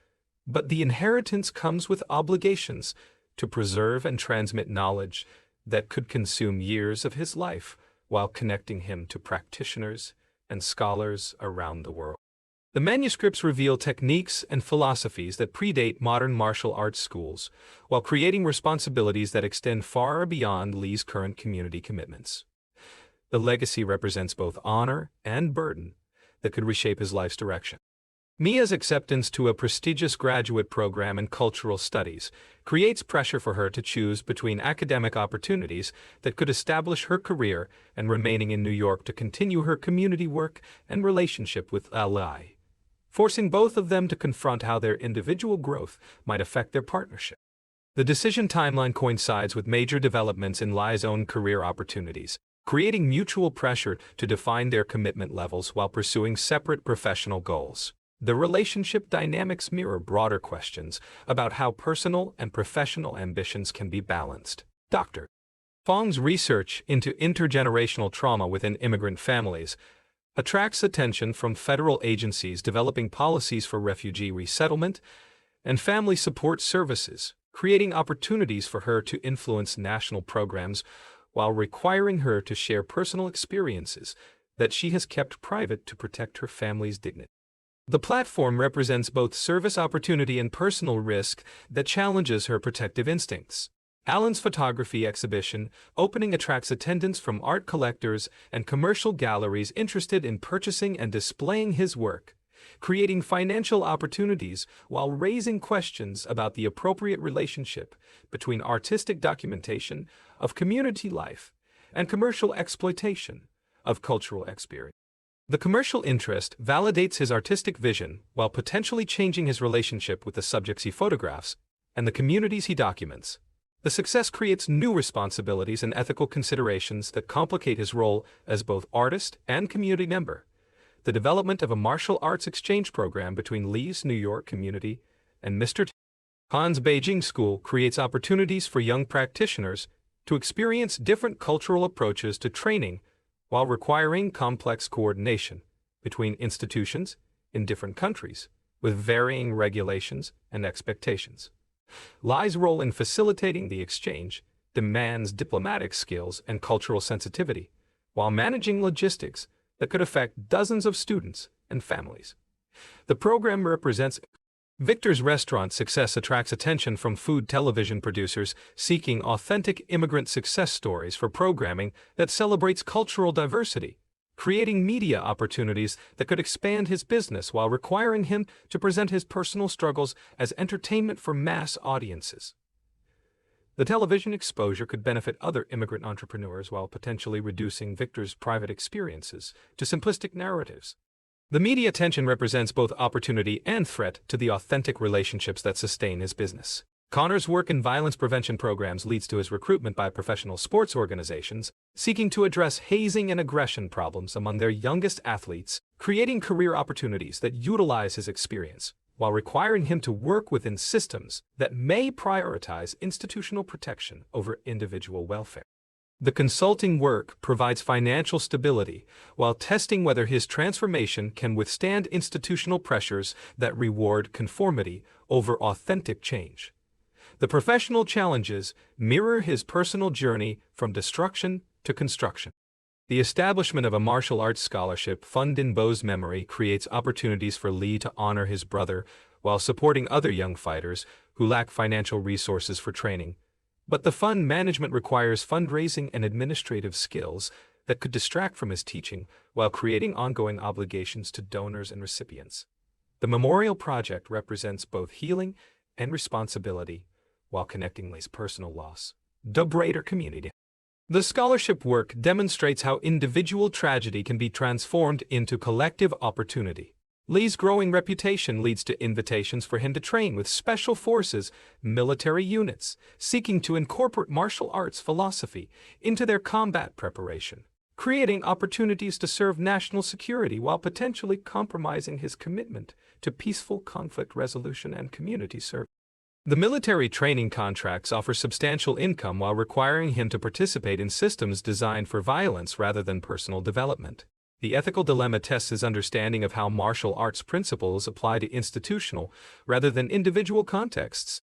S1: But the inheritance comes with obligations to preserve and transmit knowledge that could consume years of his life while connecting him to practitioners and scholars around the world. The manuscripts reveal techniques and philosophies that predate modern martial arts schools, while creating responsibilities that extend far beyond Li's current community commitments. The legacy represents both honor and burden that could reshape his life's direction. Mia's acceptance to a prestigious graduate program in cultural studies creates pressure for her to choose between academic opportunities that could establish her career and remaining in New York to continue her community work and relationship with Li, forcing both of them to confront how their individual growth might affect their partnership. The decision timeline coincides with major developments in Li's own career opportunities, creating mutual pressure to define their commitment levels while pursuing separate professional goals. The relationship dynamics mirror broader questions about how personal and professional ambitions can be balanced. Dr. Fong's research into intergenerational trauma within immigrant families attracts attention from federal agencies developing policies for refugee resettlement and family support services, creating opportunities for her to influence national programs while requiring her to share personal experiences that she has kept private to protect her family's dignity. The platform represents both service opportunity and personal risk that challenges her protective instincts. Allen's photography exhibition opening attracts attendance from art collectors and commercial galleries interested in purchasing and displaying his work, creating financial opportunities while raising questions about the appropriate relationship between artistic documentation of community life and commercial exploitation of cultural experience. The commercial interest validates his artistic vision while potentially changing his relationship with the subjects he photographs and the communities he documents. The success creates new responsibilities and ethical considerations that complicate his role as both artist and community member. The development of a martial arts exchange program between Li's New York community and Mr. Han's Beijing school creates opportunities for young practitioners to experience different cultural approaches to training while requiring complex coordination between institutions in different countries. with varying regulations and expectations. Li's role in facilitating the exchange demands diplomatic skills and cultural sensitivity, while managing logistics that could affect dozens of students and families. The program represents Victor's restaurant success attracts attention from food television producers seeking authentic immigrant success stories for programming that celebrates cultural diversity, creating media opportunities that could expand his business while requiring him to present his personal struggles as entertainment for mass audiences. The television exposure could benefit other immigrant entrepreneurs while potentially reducing Victor's private experiences to simplistic narratives. The media attention represents both opportunity and threat to the authentic relationships that sustain his business. Connor's work in violence prevention programs leads to his recruitment by professional sports organizations seeking to address hazing and aggression problems among their youngest athletes, creating career opportunities that utilize his experience, while requiring him to work within systems that may prioritize institutional protection over individual welfare. The consulting work provides financial stability while testing whether his transformation can withstand institutional pressures that reward conformity over authentic change. The professional challenges mirror his personal journey from destruction to construction. The establishment of a martial arts scholarship fund in Bo's memory creates opportunities for Li to honor his brother while supporting other young fighters who lack financial resources for training. But the fund management requires fundraising and administrative skills that could distract from his teaching while creating ongoing obligations to donors and recipients. The memorial project represents both healing and responsibility while connecting Li's personal loss to greater community. The scholarship work demonstrates how individual tragedy can be transformed into collective opportunity. Li's growing reputation leads to invitations for him to train with special forces military units, seeking to incorporate martial arts philosophy into their combat preparation, creating opportunities to serve national security while potentially compromising his commitment to peaceful conflict resolution and community service. The military training contracts offer substantial income while requiring him to participate in systems designed for violence rather than personal development. The ethical dilemma tests his understanding of how martial arts principles apply to institutional rather than individual contexts.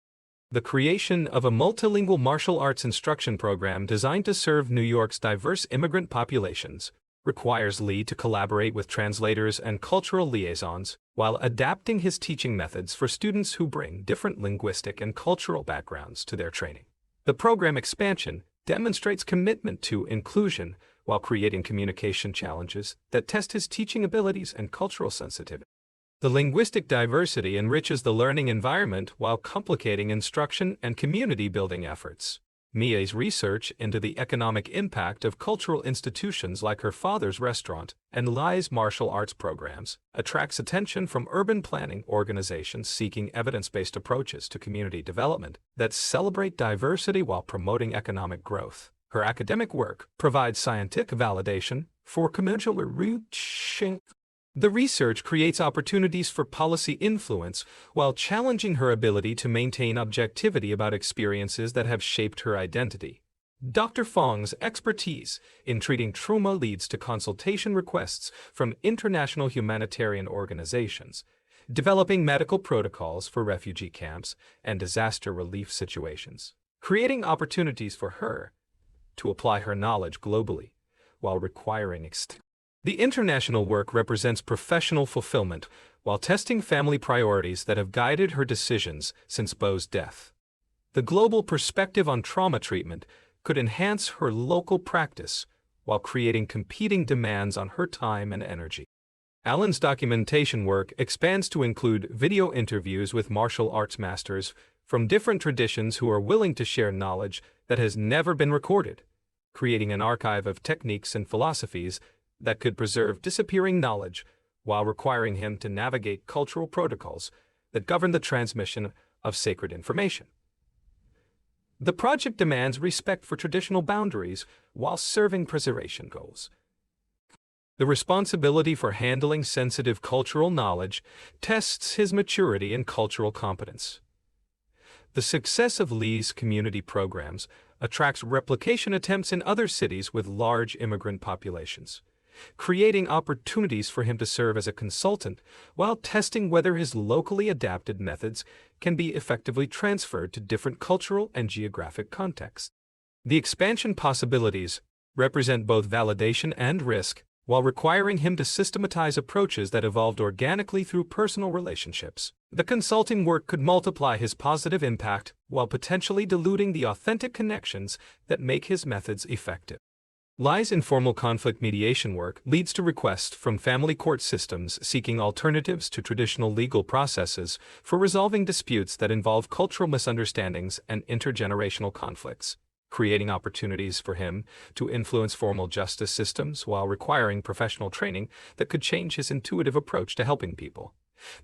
S1: The creation of a multilingual martial arts instruction program designed to serve New York's diverse immigrant populations requires Li to collaborate with translators and cultural liaisons while adapting his teaching methods for students who bring different linguistic and cultural backgrounds to their training. The program expansion demonstrates commitment to inclusion while creating communication challenges that test his teaching abilities and cultural sensitivity. The linguistic diversity enriches the learning environment while complicating instruction and community-building efforts. Mia's research into the economic impact of cultural institutions like her father's restaurant and Li's martial arts programs attracts attention from urban planning organizations seeking evidence-based approaches to community development that celebrate diversity while promoting economic growth. Her academic work provides scientific validation for commercial reaching. The research creates opportunities for policy influence while challenging her ability to maintain objectivity about experiences that have shaped her identity. Dr. Fong's expertise in treating trauma leads to consultation requests from international humanitarian organizations, developing medical protocols for refugee camps and disaster relief situations, creating opportunities for her to apply her knowledge globally while requiring The international work represents professional fulfillment while testing family priorities that have guided her decisions since Bo's death. The global perspective on trauma treatment could enhance her local practice while creating competing demands on her time and energy. Alan's documentation work expands to include video interviews with martial arts masters from different traditions who are willing to share knowledge that has never been recorded, creating an archive of techniques and philosophies that could preserve disappearing knowledge while requiring him to navigate cultural protocols that govern the transmission of sacred information. The project demands respect for traditional boundaries while serving preservation goals. The responsibility for handling sensitive cultural knowledge tests his maturity and cultural competence. The success of Li's community programs attracts replication attempts in other cities with large immigrant populations, creating opportunities for him to serve as a consultant while testing whether his locally adapted methods can be effectively transferred to different cultural and geographic contexts. The expansion possibilities represent both validation and risk, while requiring him to systematize approaches that evolved organically through personal relationships. The consulting work could multiply his positive impact while potentially diluting the authentic connections that make his methods effective. Li's informal conflict mediation work leads to requests from family court systems seeking alternatives to traditional legal processes for resolving disputes that involve cultural misunderstandings and intergenerational conflicts, creating opportunities for him to influence formal justice systems while requiring professional training that could change his intuitive approach to helping people.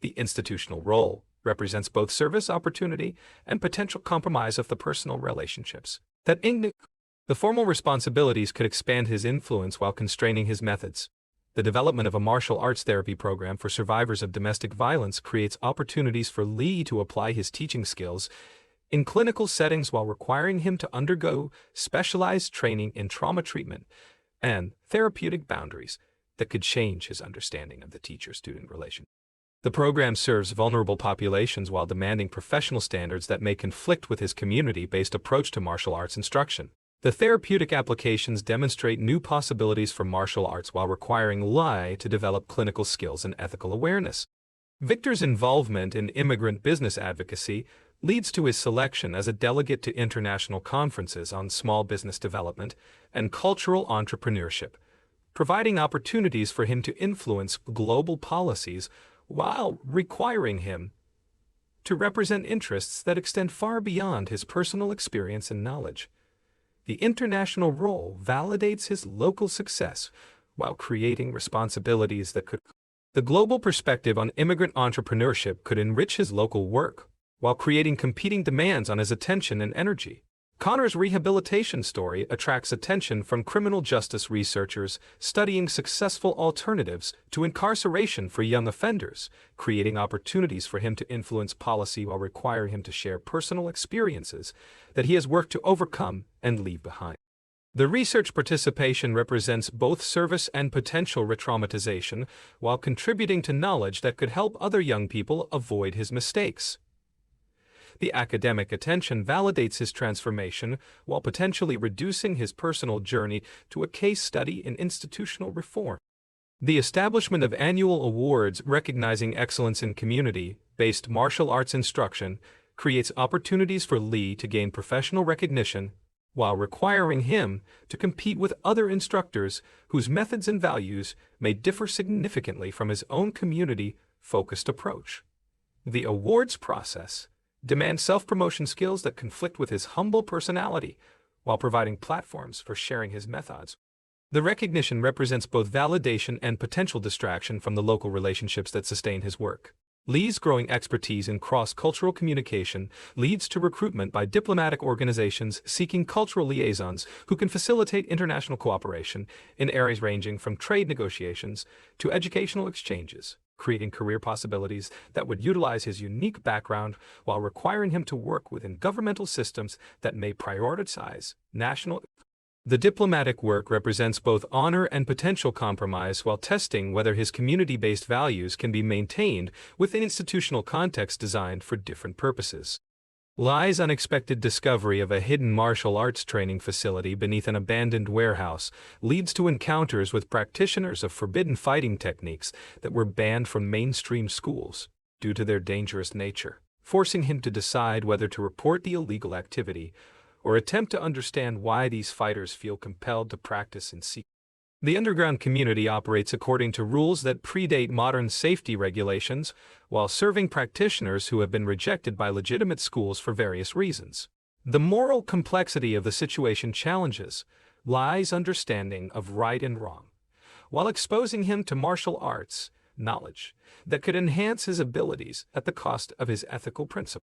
S1: The institutional role represents both service opportunity and potential compromise of the personal relationships that the formal responsibilities could expand his influence while constraining his methods. The development of a martial arts therapy program for survivors of domestic violence creates opportunities for Li to apply his teaching skills in clinical settings while requiring him to undergo specialized training in trauma treatment and therapeutic boundaries that could change his understanding of the teacher-student relation. The program serves vulnerable populations while demanding professional standards that may conflict with his community-based approach to martial arts instruction. The therapeutic applications demonstrate new possibilities for martial arts while requiring Li to develop clinical skills and ethical awareness. Victor's involvement in immigrant business advocacy leads to his selection as a delegate to international conferences on small business development and cultural entrepreneurship, providing opportunities for him to influence global policies while requiring him to represent interests that extend far beyond his personal experience and knowledge. The international role validates his local success while creating responsibilities that could. The global perspective on immigrant entrepreneurship could enrich his local work while creating competing demands on his attention and energy. Connor's rehabilitation story attracts attention from criminal justice researchers studying successful alternatives to incarceration for young offenders, creating opportunities for him to influence policy while requiring him to share personal experiences that he has worked to overcome and leave behind. The research participation represents both service and potential re-traumatization while contributing to knowledge that could help other young people avoid his mistakes. The academic attention validates his transformation while potentially reducing his personal journey to a case study in institutional reform. The establishment of annual awards recognizing excellence in community-based martial arts instruction creates opportunities for Li to gain professional recognition while requiring him to compete with other instructors whose methods and values may differ significantly from his own community-focused approach. The awards process demands self-promotion skills that conflict with his humble personality while providing platforms for sharing his methods. The recognition represents both validation and potential distraction from the local relationships that sustain his work. Li's growing expertise in cross-cultural communication leads to recruitment by diplomatic organizations seeking cultural liaisons who can facilitate international cooperation in areas ranging from trade negotiations to educational exchanges, creating career possibilities that would utilize his unique background while requiring him to work within governmental systems that may prioritize national. The diplomatic work represents both honor and potential compromise while testing whether his community-based values can be maintained within institutional contexts designed for different purposes. Li's unexpected discovery of a hidden martial arts training facility beneath an abandoned warehouse leads to encounters with practitioners of forbidden fighting techniques that were banned from mainstream schools due to their dangerous nature, forcing him to decide whether to report the illegal activity or attempt to understand why these fighters feel compelled to practice in secret. The underground community operates according to rules that predate modern safety regulations, while serving practitioners who have been rejected by legitimate schools for various reasons. The moral complexity of the situation challenges Li's understanding of right and wrong, while exposing him to martial arts knowledge that could enhance his abilities at the cost of his ethical principles.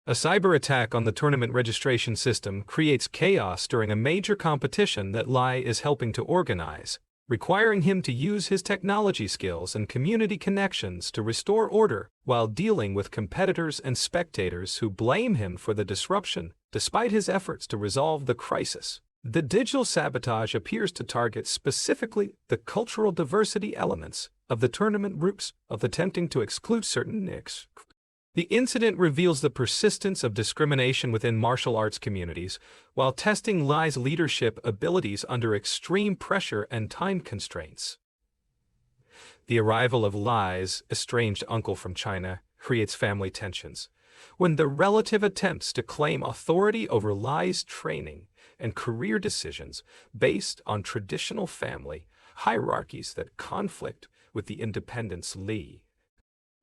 S1: A cyber attack on the tournament registration system creates chaos during a major competition that Li is helping to organize, requiring him to use his technology skills and community connections to restore order while dealing with competitors and spectators who blame him for the disruption despite his efforts to resolve the crisis. The digital sabotage appears to target specifically the cultural diversity elements of the tournament groups, of attempting to exclude certain nicks. The incident reveals the persistence of discrimination within martial arts communities, while testing Li's leadership abilities under extreme pressure and time constraints. The arrival of Li's estranged uncle from China creates family tensions, when the relative attempts to claim authority over Li's training and career decisions based on traditional family hierarchies that conflict with the independence Li.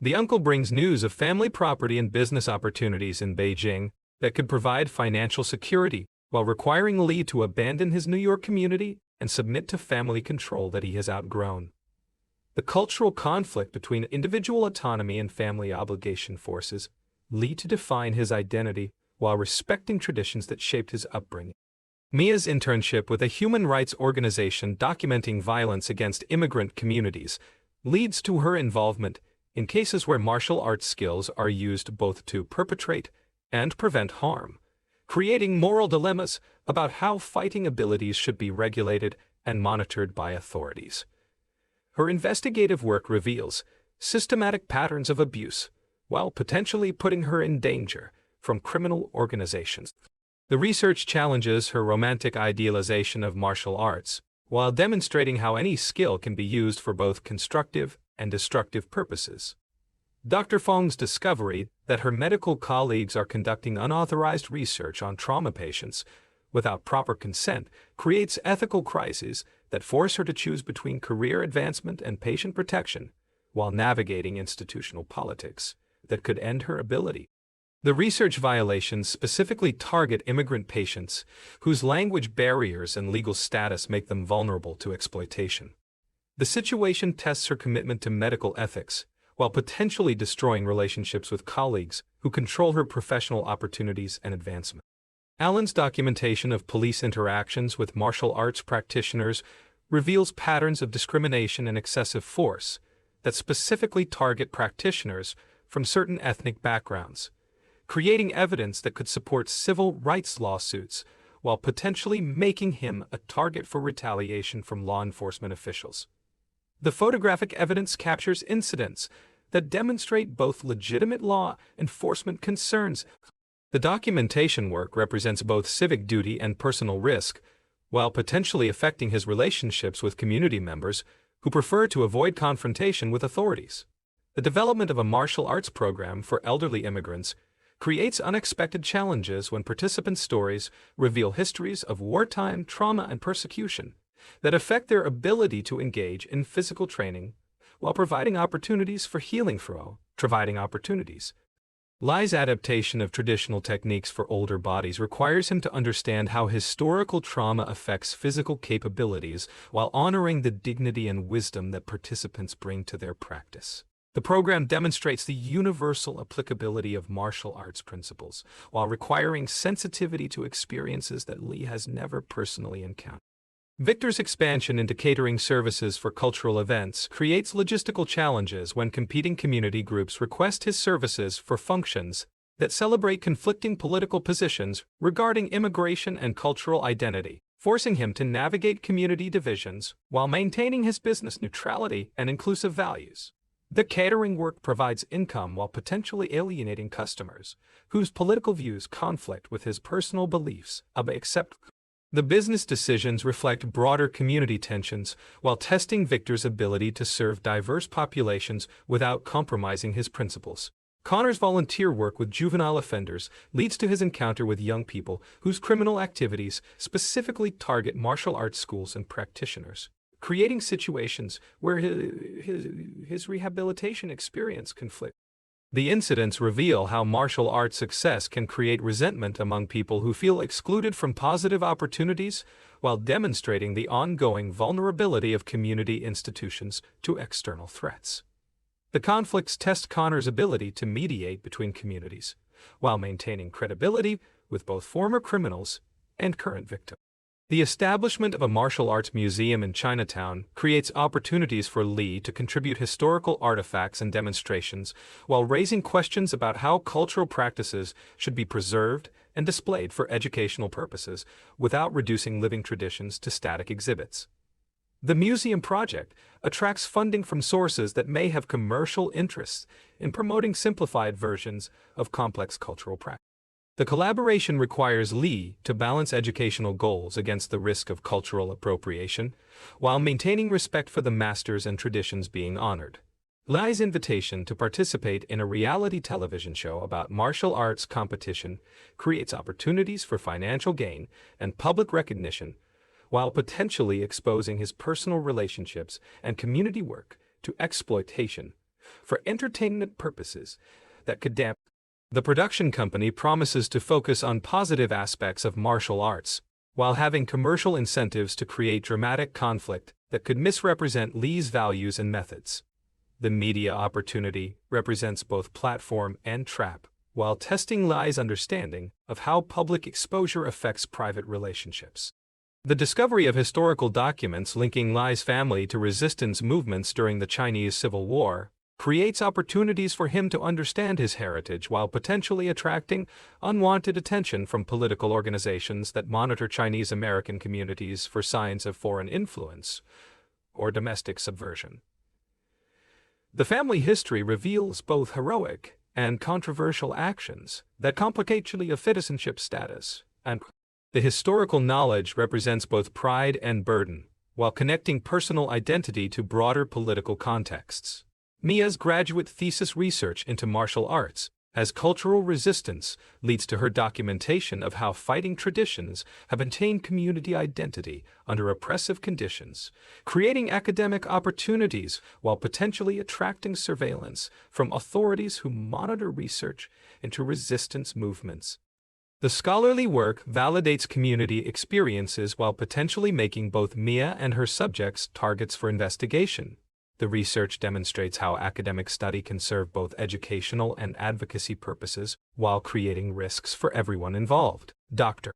S1: The uncle brings news of family property and business opportunities in Beijing that could provide financial security, while requiring Li to abandon his New York community and submit to family control that he has outgrown. The cultural conflict between individual autonomy and family obligation forces Li to define his identity while respecting traditions that shaped his upbringing. Mia's internship with a human rights organization documenting violence against immigrant communities leads to her involvement in cases where martial arts skills are used both to perpetrate and prevent harm, creating moral dilemmas about how fighting abilities should be regulated and monitored by authorities. Her investigative work reveals systematic patterns of abuse, while potentially putting her in danger from criminal organizations. The research challenges her romantic idealization of martial arts, while demonstrating how any skill can be used for both constructive and destructive purposes. Dr. Fong's discovery that her medical colleagues are conducting unauthorized research on trauma patients without proper consent creates ethical crises that force her to choose between career advancement and patient protection, while navigating institutional politics that could end her ability. The research violations specifically target immigrant patients whose language barriers and legal status make them vulnerable to exploitation. The situation tests her commitment to medical ethics, while potentially destroying relationships with colleagues who control her professional opportunities and advancement. Allen's documentation of police interactions with martial arts practitioners reveals patterns of discrimination and excessive force that specifically target practitioners from certain ethnic backgrounds, creating evidence that could support civil rights lawsuits while potentially making him a target for retaliation from law enforcement officials. The photographic evidence captures incidents that demonstrate both legitimate law enforcement concerns. The documentation work represents both civic duty and personal risk, while potentially affecting his relationships with community members who prefer to avoid confrontation with authorities. The development of a martial arts program for elderly immigrants creates unexpected challenges when participants' stories reveal histories of wartime trauma and persecution that affect their ability to engage in physical training while providing opportunities for healing. Li's adaptation of traditional techniques for older bodies requires him to understand how historical trauma affects physical capabilities while honoring the dignity and wisdom that participants bring to their practice. The program demonstrates the universal applicability of martial arts principles while requiring sensitivity to experiences that Li has never personally encountered. Victor's expansion into catering services for cultural events creates logistical challenges when competing community groups request his services for functions that celebrate conflicting political positions regarding immigration and cultural identity, forcing him to navigate community divisions while maintaining his business neutrality and inclusive values. The catering work provides income while potentially alienating customers whose political views conflict with his personal beliefs, except the business decisions reflect broader community tensions while testing Victor's ability to serve diverse populations without compromising his principles. Connor's volunteer work with juvenile offenders leads to his encounter with young people whose criminal activities specifically target martial arts schools and practitioners, creating situations where his rehabilitation experience conflicts. The incidents reveal how martial arts success can create resentment among people who feel excluded from positive opportunities, while demonstrating the ongoing vulnerability of community institutions to external threats. The conflicts test Connor's ability to mediate between communities, while maintaining credibility with both former criminals and current victims. The establishment of a martial arts museum in Chinatown creates opportunities for Li to contribute historical artifacts and demonstrations while raising questions about how cultural practices should be preserved and displayed for educational purposes without reducing living traditions to static exhibits. The museum project attracts funding from sources that may have commercial interests in promoting simplified versions of complex cultural practice. The collaboration requires Li to balance educational goals against the risk of cultural appropriation, while maintaining respect for the masters and traditions being honored. Li's invitation to participate in a reality television show about martial arts competition creates opportunities for financial gain and public recognition, while potentially exposing his personal relationships and community work to exploitation for entertainment purposes that could dampen. The production company promises to focus on positive aspects of martial arts, while having commercial incentives to create dramatic conflict that could misrepresent Li's values and methods. The media opportunity represents both platform and trap, while testing Li's understanding of how public exposure affects private relationships. The discovery of historical documents linking Li's family to resistance movements during the Chinese Civil War creates opportunities for him to understand his heritage while potentially attracting unwanted attention from political organizations that monitor Chinese American communities for signs of foreign influence or domestic subversion. The family history reveals both heroic and controversial actions that complicate Chile citizenship status, and the historical knowledge represents both pride and burden, while connecting personal identity to broader political contexts. Mia's graduate thesis research into martial arts as cultural resistance leads to her documentation of how fighting traditions have maintained community identity under oppressive conditions, creating academic opportunities while potentially attracting surveillance from authorities who monitor research into resistance movements. The scholarly work validates community experiences while potentially making both Mia and her subjects targets for investigation. The research demonstrates how academic study can serve both educational and advocacy purposes while creating risks for everyone involved. Dr.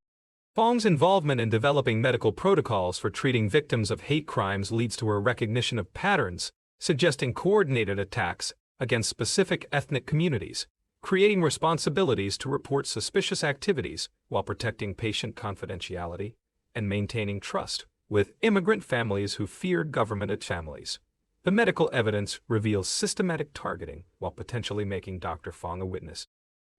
S1: Fong's involvement in developing medical protocols for treating victims of hate crimes leads to her recognition of patterns, suggesting coordinated attacks against specific ethnic communities, creating responsibilities to report suspicious activities while protecting patient confidentiality and maintaining trust with immigrant families who fear government families. The medical evidence reveals systematic targeting while potentially making Dr. Fong a witness.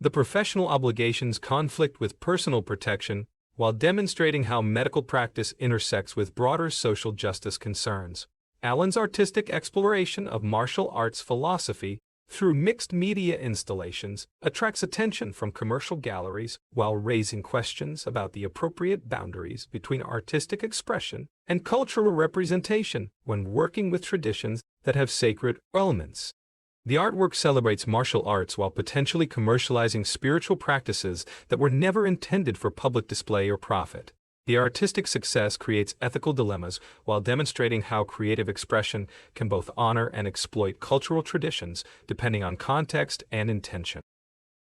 S1: The professional obligations conflict with personal protection while demonstrating how medical practice intersects with broader social justice concerns. Allen's artistic exploration of martial arts philosophy through mixed media installations attracts attention from commercial galleries while raising questions about the appropriate boundaries between artistic expression and cultural representation when working with traditions that have sacred elements. The artwork celebrates martial arts while potentially commercializing spiritual practices that were never intended for public display or profit. The artistic success creates ethical dilemmas while demonstrating how creative expression can both honor and exploit cultural traditions depending on context and intention.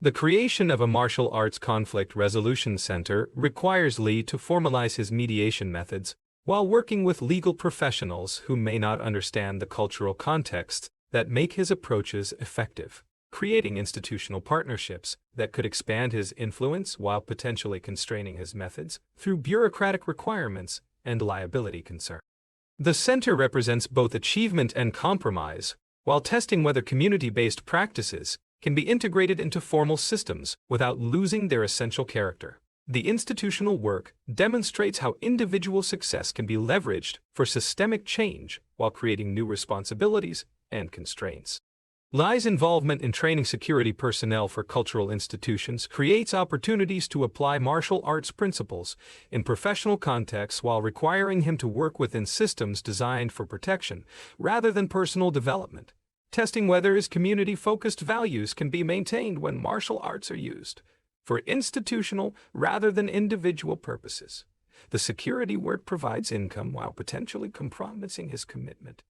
S1: The creation of a martial arts conflict resolution center requires Li to formalize his mediation methods while working with legal professionals who may not understand the cultural contexts that make his approaches effective, creating institutional partnerships that could expand his influence while potentially constraining his methods through bureaucratic requirements and liability concerns. The center represents both achievement and compromise, while testing whether community-based practices can be integrated into formal systems without losing their essential character. The institutional work demonstrates how individual success can be leveraged for systemic change while creating new responsibilities and constraints. Li's involvement in training security personnel for cultural institutions creates opportunities to apply martial arts principles in professional contexts while requiring him to work within systems designed for protection rather than personal development, testing whether his community-focused values can be maintained when martial arts are used for institutional rather than individual purposes. The security work provides income while potentially compromising his commitment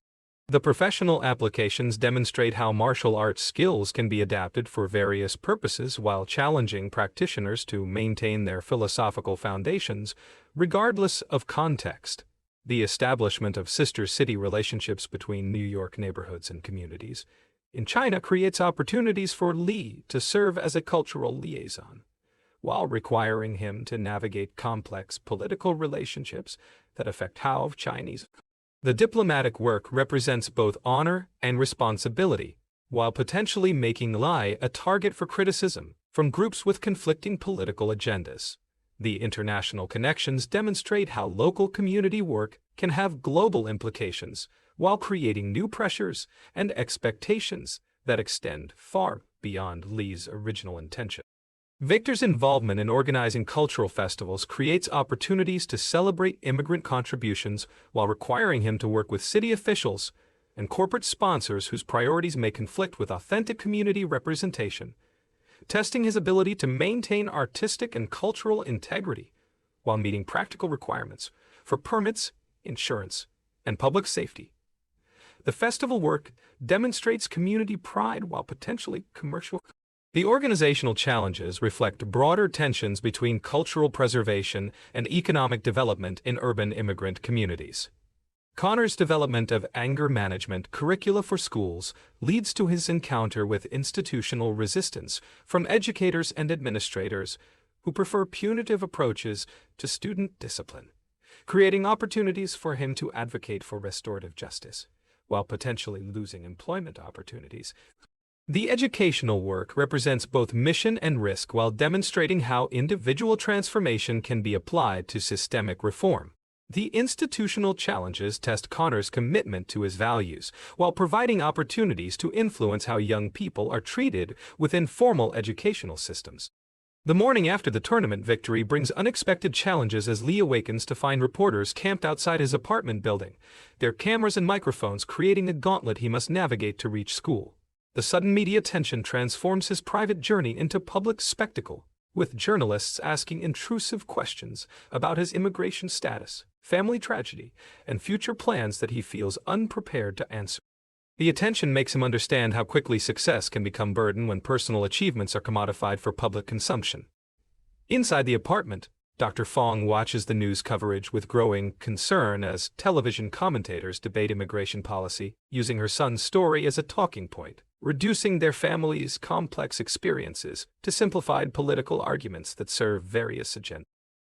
S1: The professional applications demonstrate how martial arts skills can be adapted for various purposes while challenging practitioners to maintain their philosophical foundations, regardless of context. The establishment of sister city relationships between New York neighborhoods and communities in China creates opportunities for Li to serve as a cultural liaison, while requiring him to navigate complex political relationships that affect how Chinese. The diplomatic work represents both honor and responsibility, while potentially making Li a target for criticism from groups with conflicting political agendas. The international connections demonstrate how local community work can have global implications, while creating new pressures and expectations that extend far beyond Li's original intention. Victor's involvement in organizing cultural festivals creates opportunities to celebrate immigrant contributions while requiring him to work with city officials and corporate sponsors whose priorities may conflict with authentic community representation, testing his ability to maintain artistic and cultural integrity while meeting practical requirements for permits, insurance, and public safety. The festival work demonstrates community pride while potentially commercial. The organizational challenges reflect broader tensions between cultural preservation and economic development in urban immigrant communities. Connor's development of anger management curricula for schools leads to his encounter with institutional resistance from educators and administrators who prefer punitive approaches to student discipline, creating opportunities for him to advocate for restorative justice, while potentially losing employment opportunities. The educational work represents both mission and risk while demonstrating how individual transformation can be applied to systemic reform. The institutional challenges test Connor's commitment to his values, while providing opportunities to influence how young people are treated within formal educational systems. The morning after the tournament victory brings unexpected challenges as Li awakens to find reporters camped outside his apartment building, their cameras and microphones creating a gauntlet he must navigate to reach school. The sudden media attention transforms his private journey into public spectacle, with journalists asking intrusive questions about his immigration status, family tragedy, and future plans that he feels unprepared to answer. The attention makes him understand how quickly success can become burden when personal achievements are commodified for public consumption. Inside the apartment, Dr. Fong watches the news coverage with growing concern as television commentators debate immigration policy, using her son's story as a talking point, reducing their family's complex experiences to simplified political arguments that serve various agendas.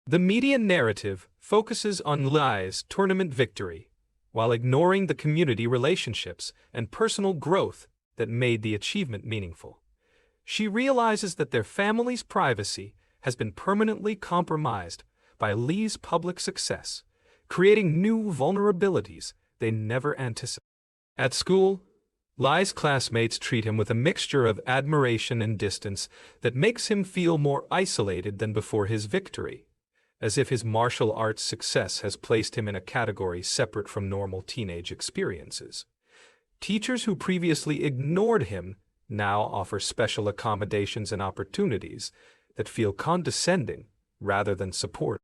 S1: The media narrative focuses on Li's tournament victory, while ignoring the community relationships and personal growth that made the achievement meaningful. She realizes that their family's privacy has been permanently compromised by Li's public success, creating new vulnerabilities they never anticipated. At school, Li's classmates treat him with a mixture of admiration and distance that makes him feel more isolated than before his victory, as if his martial arts success has placed him in a category separate from normal teenage experiences. Teachers who previously ignored him now offer special accommodations and opportunities that feel condescending rather than support.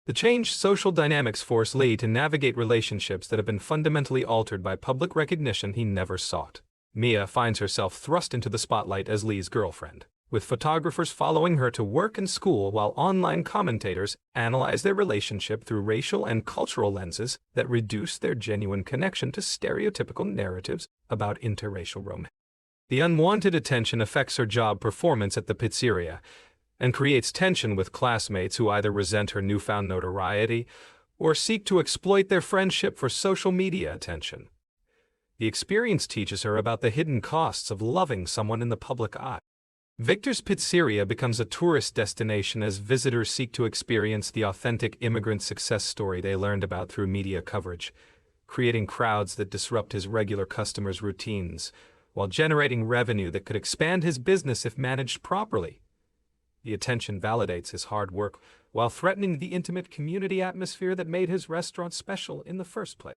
S1: The changed social dynamics force Li to navigate relationships that have been fundamentally altered by public recognition he never sought. Mia finds herself thrust into the spotlight as Li's girlfriend, with photographers following her to work and school while online commentators analyze their relationship through racial and cultural lenses that reduce their genuine connection to stereotypical narratives about interracial romance. The unwanted attention affects her job performance at the pizzeria, and creates tension with classmates who either resent her newfound notoriety or seek to exploit their friendship for social media attention. The experience teaches her about the hidden costs of loving someone in the public eye. Victor's pizzeria becomes a tourist destination as visitors seek to experience the authentic immigrant success story they learned about through media coverage, creating crowds that disrupt his regular customers' routines, while generating revenue that could expand his business if managed properly. The attention validates his hard work while threatening the intimate community atmosphere that made his restaurant special in the first place.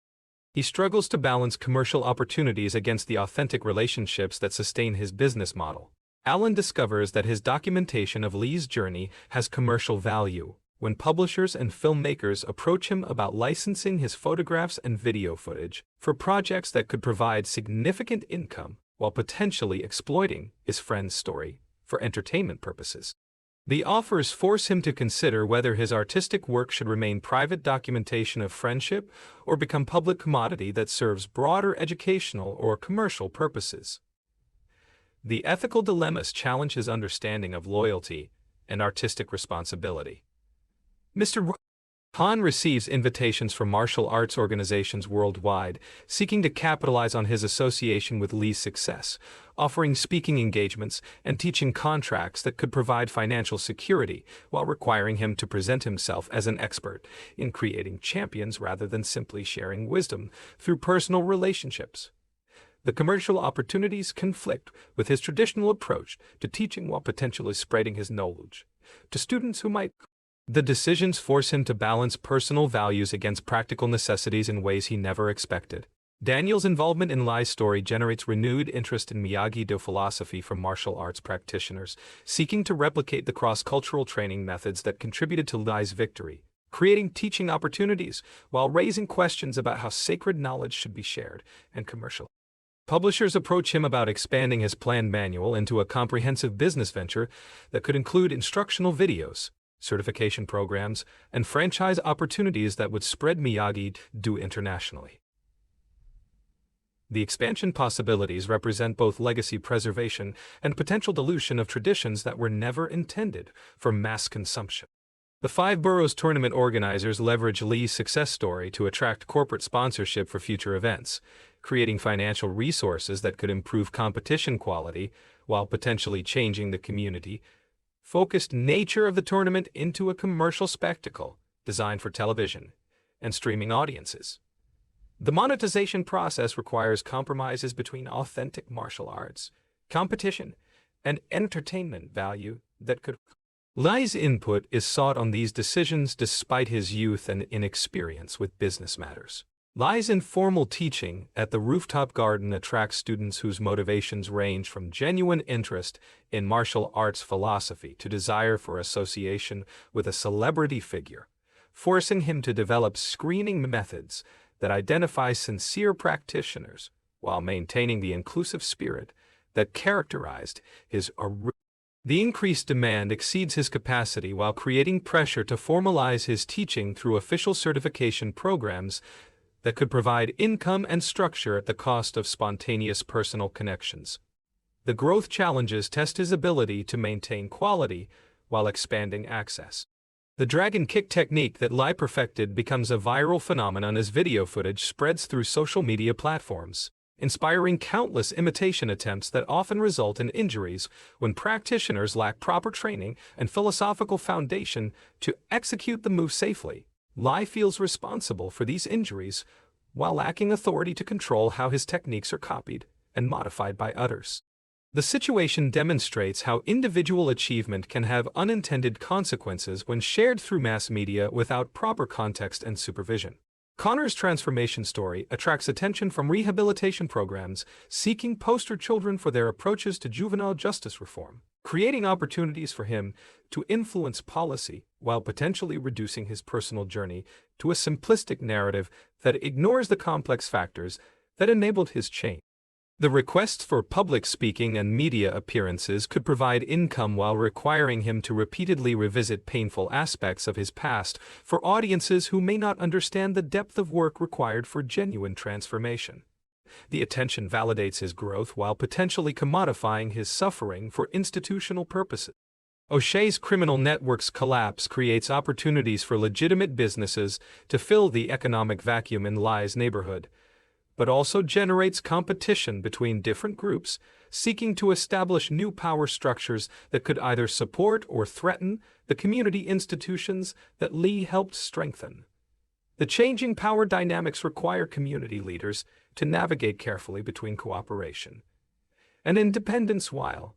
S1: He struggles to balance commercial opportunities against the authentic relationships that sustain his business model. Alan discovers that his documentation of Li's journey has commercial value, when publishers and filmmakers approach him about licensing his photographs and video footage for projects that could provide significant income while potentially exploiting his friend's story for entertainment purposes. The offers force him to consider whether his artistic work should remain private documentation of friendship or become public commodity that serves broader educational or commercial purposes. The ethical dilemmas challenge his understanding of loyalty and artistic responsibility. Mr. Han receives invitations from martial arts organizations worldwide, seeking to capitalize on his association with Li's success, offering speaking engagements and teaching contracts that could provide financial security while requiring him to present himself as an expert in creating champions rather than simply sharing wisdom through personal relationships. The commercial opportunities conflict with his traditional approach to teaching while potentially spreading his knowledge to students who might. The decisions force him to balance personal values against practical necessities in ways he never expected. Daniel's involvement in Li's story generates renewed interest in Miyagi-Do philosophy from martial arts practitioners, seeking to replicate the cross-cultural training methods that contributed to Li's victory, creating teaching opportunities while raising questions about how sacred knowledge should be shared and commercial. Publishers approach him about expanding his planned manual into a comprehensive business venture that could include instructional videos, certification programs, and franchise opportunities that would spread Miyagi-Do internationally. The expansion possibilities represent both legacy preservation and potential dilution of traditions that were never intended for mass consumption. The Five Boroughs tournament organizers leverage Li's success story to attract corporate sponsorship for future events, creating financial resources that could improve competition quality while potentially changing the community-focused nature of the tournament into a commercial spectacle designed for television and streaming audiences. The monetization process requires compromises between authentic martial arts, competition, and entertainment value that could. Li's input is sought on these decisions despite his youth and inexperience with business matters. Li's informal teaching at the rooftop garden attracts students whose motivations range from genuine interest in martial arts philosophy to desire for association with a celebrity figure, forcing him to develop screening methods that identify sincere practitioners while maintaining the inclusive spirit that characterized his original. The increased demand exceeds his capacity while creating pressure to formalize his teaching through official certification programs that could provide income and structure at the cost of spontaneous personal connections. The growth challenges test his ability to maintain quality while expanding access. The dragon kick technique that Li perfected becomes a viral phenomenon as video footage spreads through social media platforms, inspiring countless imitation attempts that often result in injuries when practitioners lack proper training and philosophical foundation to execute the move safely. Li feels responsible for these injuries while lacking authority to control how his techniques are copied and modified by others. The situation demonstrates how individual achievement can have unintended consequences when shared through mass media without proper context and supervision. Connor's transformation story attracts attention from rehabilitation programs seeking poster children for their approaches to juvenile justice reform, creating opportunities for him to influence policy while potentially reducing his personal journey to a simplistic narrative that ignores the complex factors that enabled his change. The requests for public speaking and media appearances could provide income while requiring him to repeatedly revisit painful aspects of his past for audiences who may not understand the depth of work required for genuine transformation. The attention validates his growth while potentially commodifying his suffering for institutional purposes. O'Shea's criminal network's collapse creates opportunities for legitimate businesses to fill the economic vacuum in Li's neighborhood, but also generates competition between different groups seeking to establish new power structures that could either support or threaten the community institutions that Li helped strengthen. The changing power dynamics require community leaders to navigate carefully between cooperation and independence while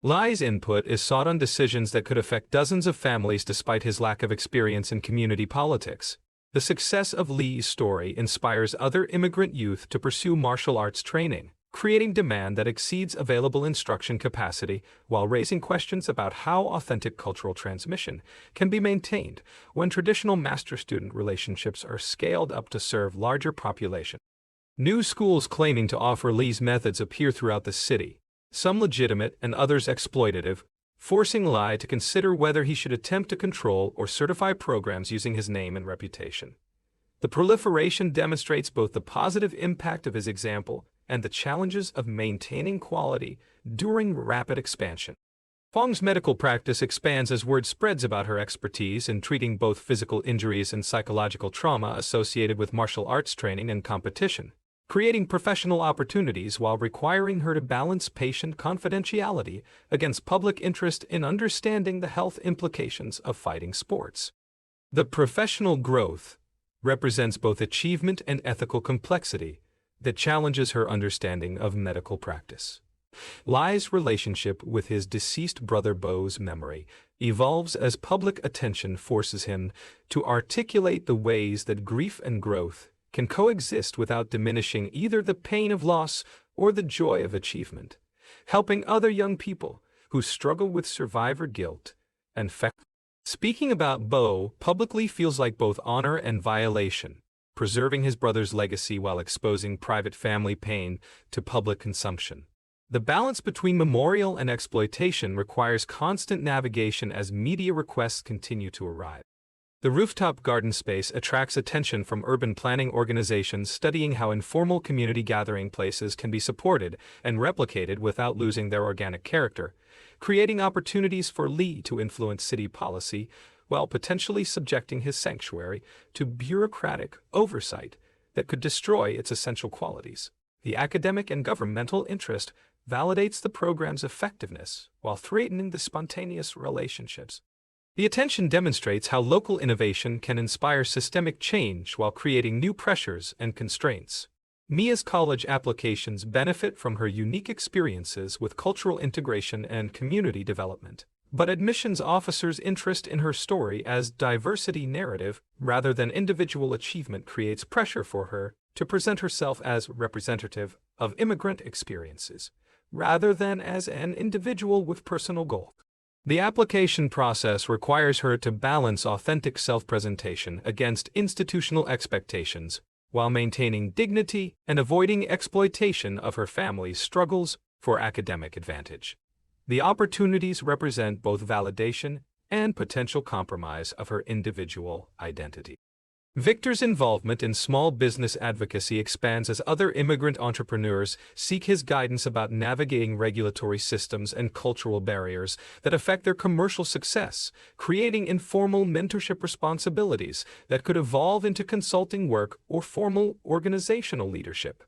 S1: Li's input is sought on decisions that could affect dozens of families despite his lack of experience in community politics. The success of Li's story inspires other immigrant youth to pursue martial arts training, creating demand that exceeds available instruction capacity while raising questions about how authentic cultural transmission can be maintained when traditional master-student relationships are scaled up to serve larger populations. New schools claiming to offer Li's methods appear throughout the city, some legitimate and others exploitative, forcing Li to consider whether he should attempt to control or certify programs using his name and reputation. The proliferation demonstrates both the positive impact of his example and the challenges of maintaining quality during rapid expansion. Fong's medical practice expands as word spreads about her expertise in treating both physical injuries and psychological trauma associated with martial arts training and competition, creating professional opportunities while requiring her to balance patient confidentiality against public interest in understanding the health implications of fighting sports. The professional growth represents both achievement and ethical complexity that challenges her understanding of medical practice. Li's relationship with his deceased brother Bo's memory evolves as public attention forces him to articulate the ways that grief and growth can coexist without diminishing either the pain of loss or the joy of achievement, helping other young people who struggle with survivor guilt and Speaking about Bo publicly feels like both honor and violation, preserving his brother's legacy while exposing private family pain to public consumption. The balance between memorial and exploitation requires constant navigation as media requests continue to arrive. The rooftop garden space attracts attention from urban planning organizations studying how informal community gathering places can be supported and replicated without losing their organic character, creating opportunities for Li to influence city policy while potentially subjecting his sanctuary to bureaucratic oversight that could destroy its essential qualities. The academic and governmental interest validates the program's effectiveness while threatening the spontaneous relationships. The attention demonstrates how local innovation can inspire systemic change while creating new pressures and constraints. Mia's college applications benefit from her unique experiences with cultural integration and community development, but admissions officers' interest in her story as diversity narrative rather than individual achievement creates pressure for her to present herself as representative of immigrant experiences, rather than as an individual with personal goals. The application process requires her to balance authentic self-presentation against institutional expectations, while maintaining dignity and avoiding exploitation of her family's struggles for academic advantage. The opportunities represent both validation and potential compromise of her individual identity. Victor's involvement in small business advocacy expands as other immigrant entrepreneurs seek his guidance about navigating regulatory systems and cultural barriers that affect their commercial success, creating informal mentorship responsibilities that could evolve into consulting work or formal organizational leadership.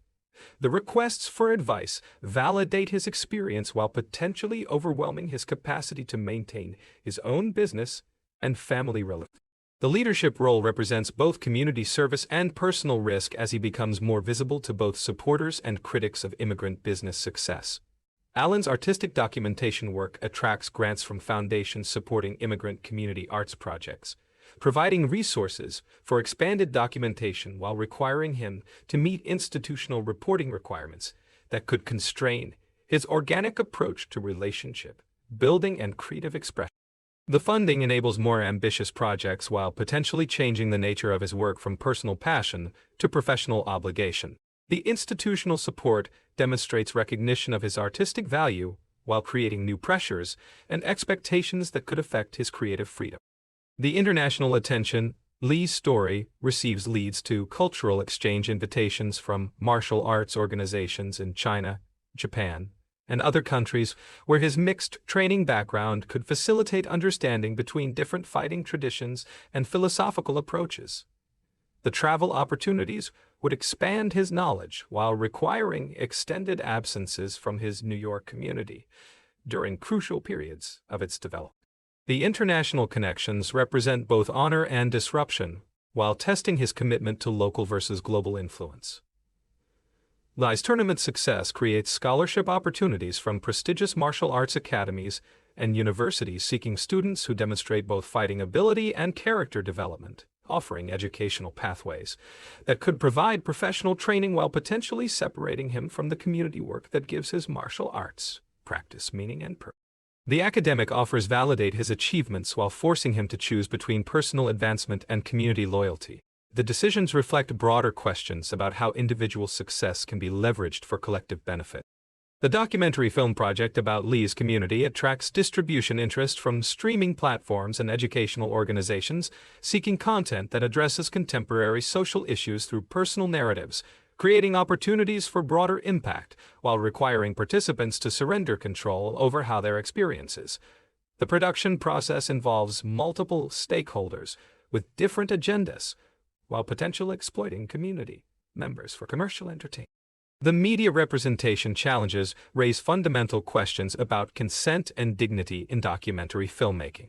S1: The requests for advice validate his experience while potentially overwhelming his capacity to maintain his own business and family relations. The leadership role represents both community service and personal risk as he becomes more visible to both supporters and critics of immigrant business success. Allen's artistic documentation work attracts grants from foundations supporting immigrant community arts projects, providing resources for expanded documentation while requiring him to meet institutional reporting requirements that could constrain his organic approach to relationship building and creative expression. The funding enables more ambitious projects while potentially changing the nature of his work from personal passion to professional obligation. The institutional support demonstrates recognition of his artistic value while creating new pressures and expectations that could affect his creative freedom. The international attention Li's story receives leads to cultural exchange invitations from martial arts organizations in China, Japan, and other countries where his mixed training background could facilitate understanding between different fighting traditions and philosophical approaches. The travel opportunities would expand his knowledge while requiring extended absences from his New York community during crucial periods of its development. The international connections represent both honor and disruption, while testing his commitment to local versus global influence. Li's tournament success creates scholarship opportunities from prestigious martial arts academies and universities seeking students who demonstrate both fighting ability and character development. offering educational pathways that could provide professional training while potentially separating him from the community work that gives his martial arts practice meaning and purpose. The academic offers validate his achievements while forcing him to choose between personal advancement and community loyalty. The decisions reflect broader questions about how individual success can be leveraged for collective benefit. The documentary film project about Li's community attracts distribution interest from streaming platforms and educational organizations seeking content that addresses contemporary social issues through personal narratives, creating opportunities for broader impact while requiring participants to surrender control over how their experiences. The production process involves multiple stakeholders with different agendas, while potentially exploiting community members for commercial entertainment. The media representation challenges raise fundamental questions about consent and dignity in documentary filmmaking.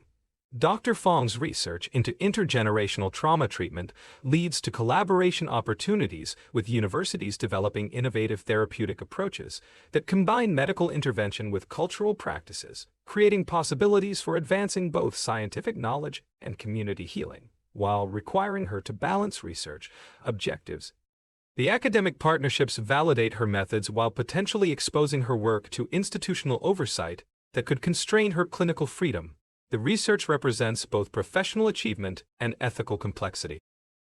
S1: Dr. Fong's research into intergenerational trauma treatment leads to collaboration opportunities with universities developing innovative therapeutic approaches that combine medical intervention with cultural practices, creating possibilities for advancing both scientific knowledge and community healing, while requiring her to balance research objectives. The academic partnerships validate her methods while potentially exposing her work to institutional oversight that could constrain her clinical freedom. The research represents both professional achievement and ethical complexity.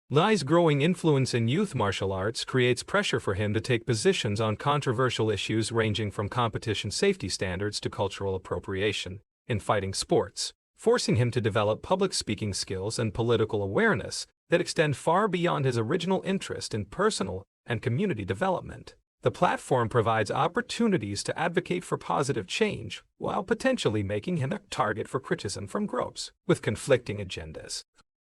S1: Li's growing influence in youth martial arts creates pressure for him to take positions on controversial issues ranging from competition safety standards to cultural appropriation in fighting sports, forcing him to develop public speaking skills and political awareness that extend far beyond his original interest in personal and community development. The platform provides opportunities to advocate for positive change while potentially making him a target for criticism from groups with conflicting agendas.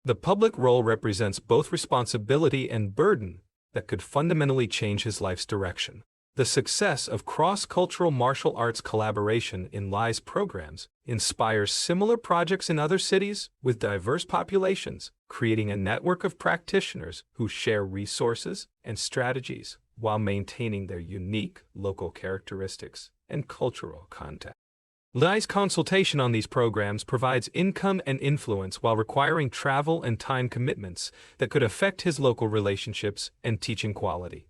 S1: The public role represents both responsibility and burden that could fundamentally change his life's direction. The success of cross-cultural martial arts collaboration in Li's programs inspires similar projects in other cities with diverse populations, creating a network of practitioners who share resources and strategies while maintaining their unique local characteristics and cultural context. Li's consultation on these programs provides income and influence while requiring travel and time commitments that could affect his local relationships and teaching quality.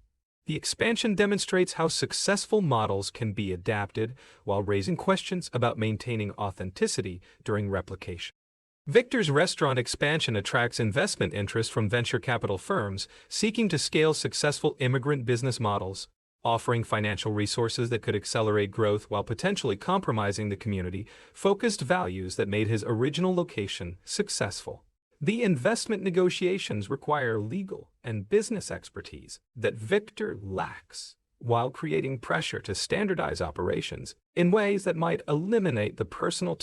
S1: The expansion demonstrates how successful models can be adapted while raising questions about maintaining authenticity during replication. Victor's restaurant expansion attracts investment interest from venture capital firms seeking to scale successful immigrant business models, offering financial resources that could accelerate growth while potentially compromising the community-focused values that made his original location successful. The investment negotiations require legal and business expertise that Victor lacks, while creating pressure to standardize operations in ways that might eliminate the personal.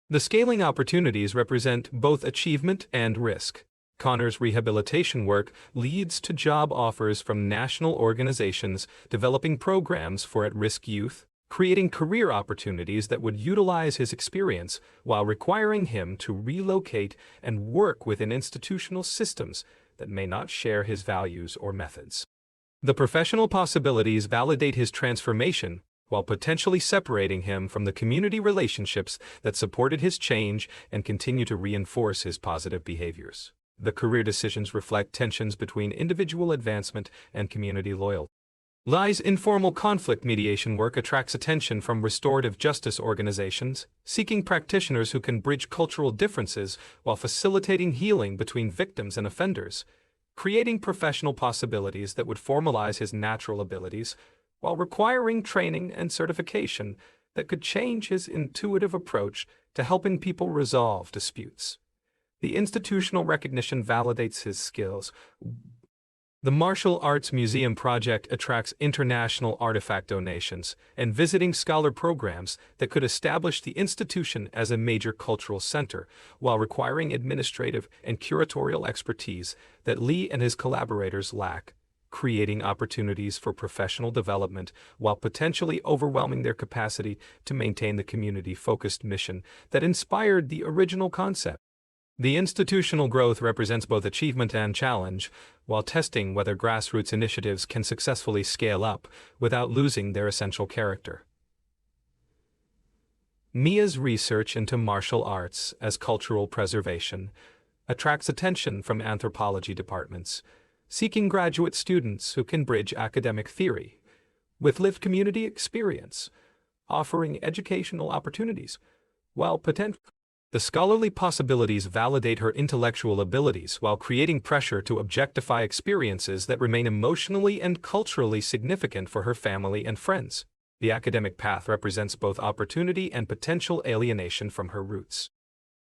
S1: The scaling opportunities represent both achievement and risk. Connor's rehabilitation work leads to job offers from national organizations developing programs for at-risk youth, creating career opportunities that would utilize his experience while requiring him to relocate and work within institutional systems that may not share his values or methods. The professional possibilities validate his transformation while potentially separating him from the community relationships that supported his change and continue to reinforce his positive behaviors. The career decisions reflect tensions between individual advancement and community loyalty. Li's informal conflict mediation work attracts attention from restorative justice organizations, seeking practitioners who can bridge cultural differences while facilitating healing between victims and offenders, creating professional possibilities that would formalize his natural abilities while requiring training and certification that could change his intuitive approach to helping people resolve disputes. The institutional recognition validates his skills. The Martial Arts Museum project attracts international artifact donations and visiting scholar programs that could establish the institution as a major cultural center, while requiring administrative and curatorial expertise that Li and his collaborators lack, creating opportunities for professional development while potentially overwhelming their capacity to maintain the community-focused mission that inspired the original concept. The institutional growth represents both achievement and challenge, while testing whether grassroots initiatives can successfully scale up without losing their essential character. Mia's research into martial arts as cultural preservation attracts attention from anthropology departments, seeking graduate students who can bridge academic theory with lived community experience, offering educational opportunities, while the scholarly possibilities validate her intellectual abilities while creating pressure to objectify experiences that remain emotionally and culturally significant for her family and friends. The academic path represents both opportunity and potential alienation from her roots.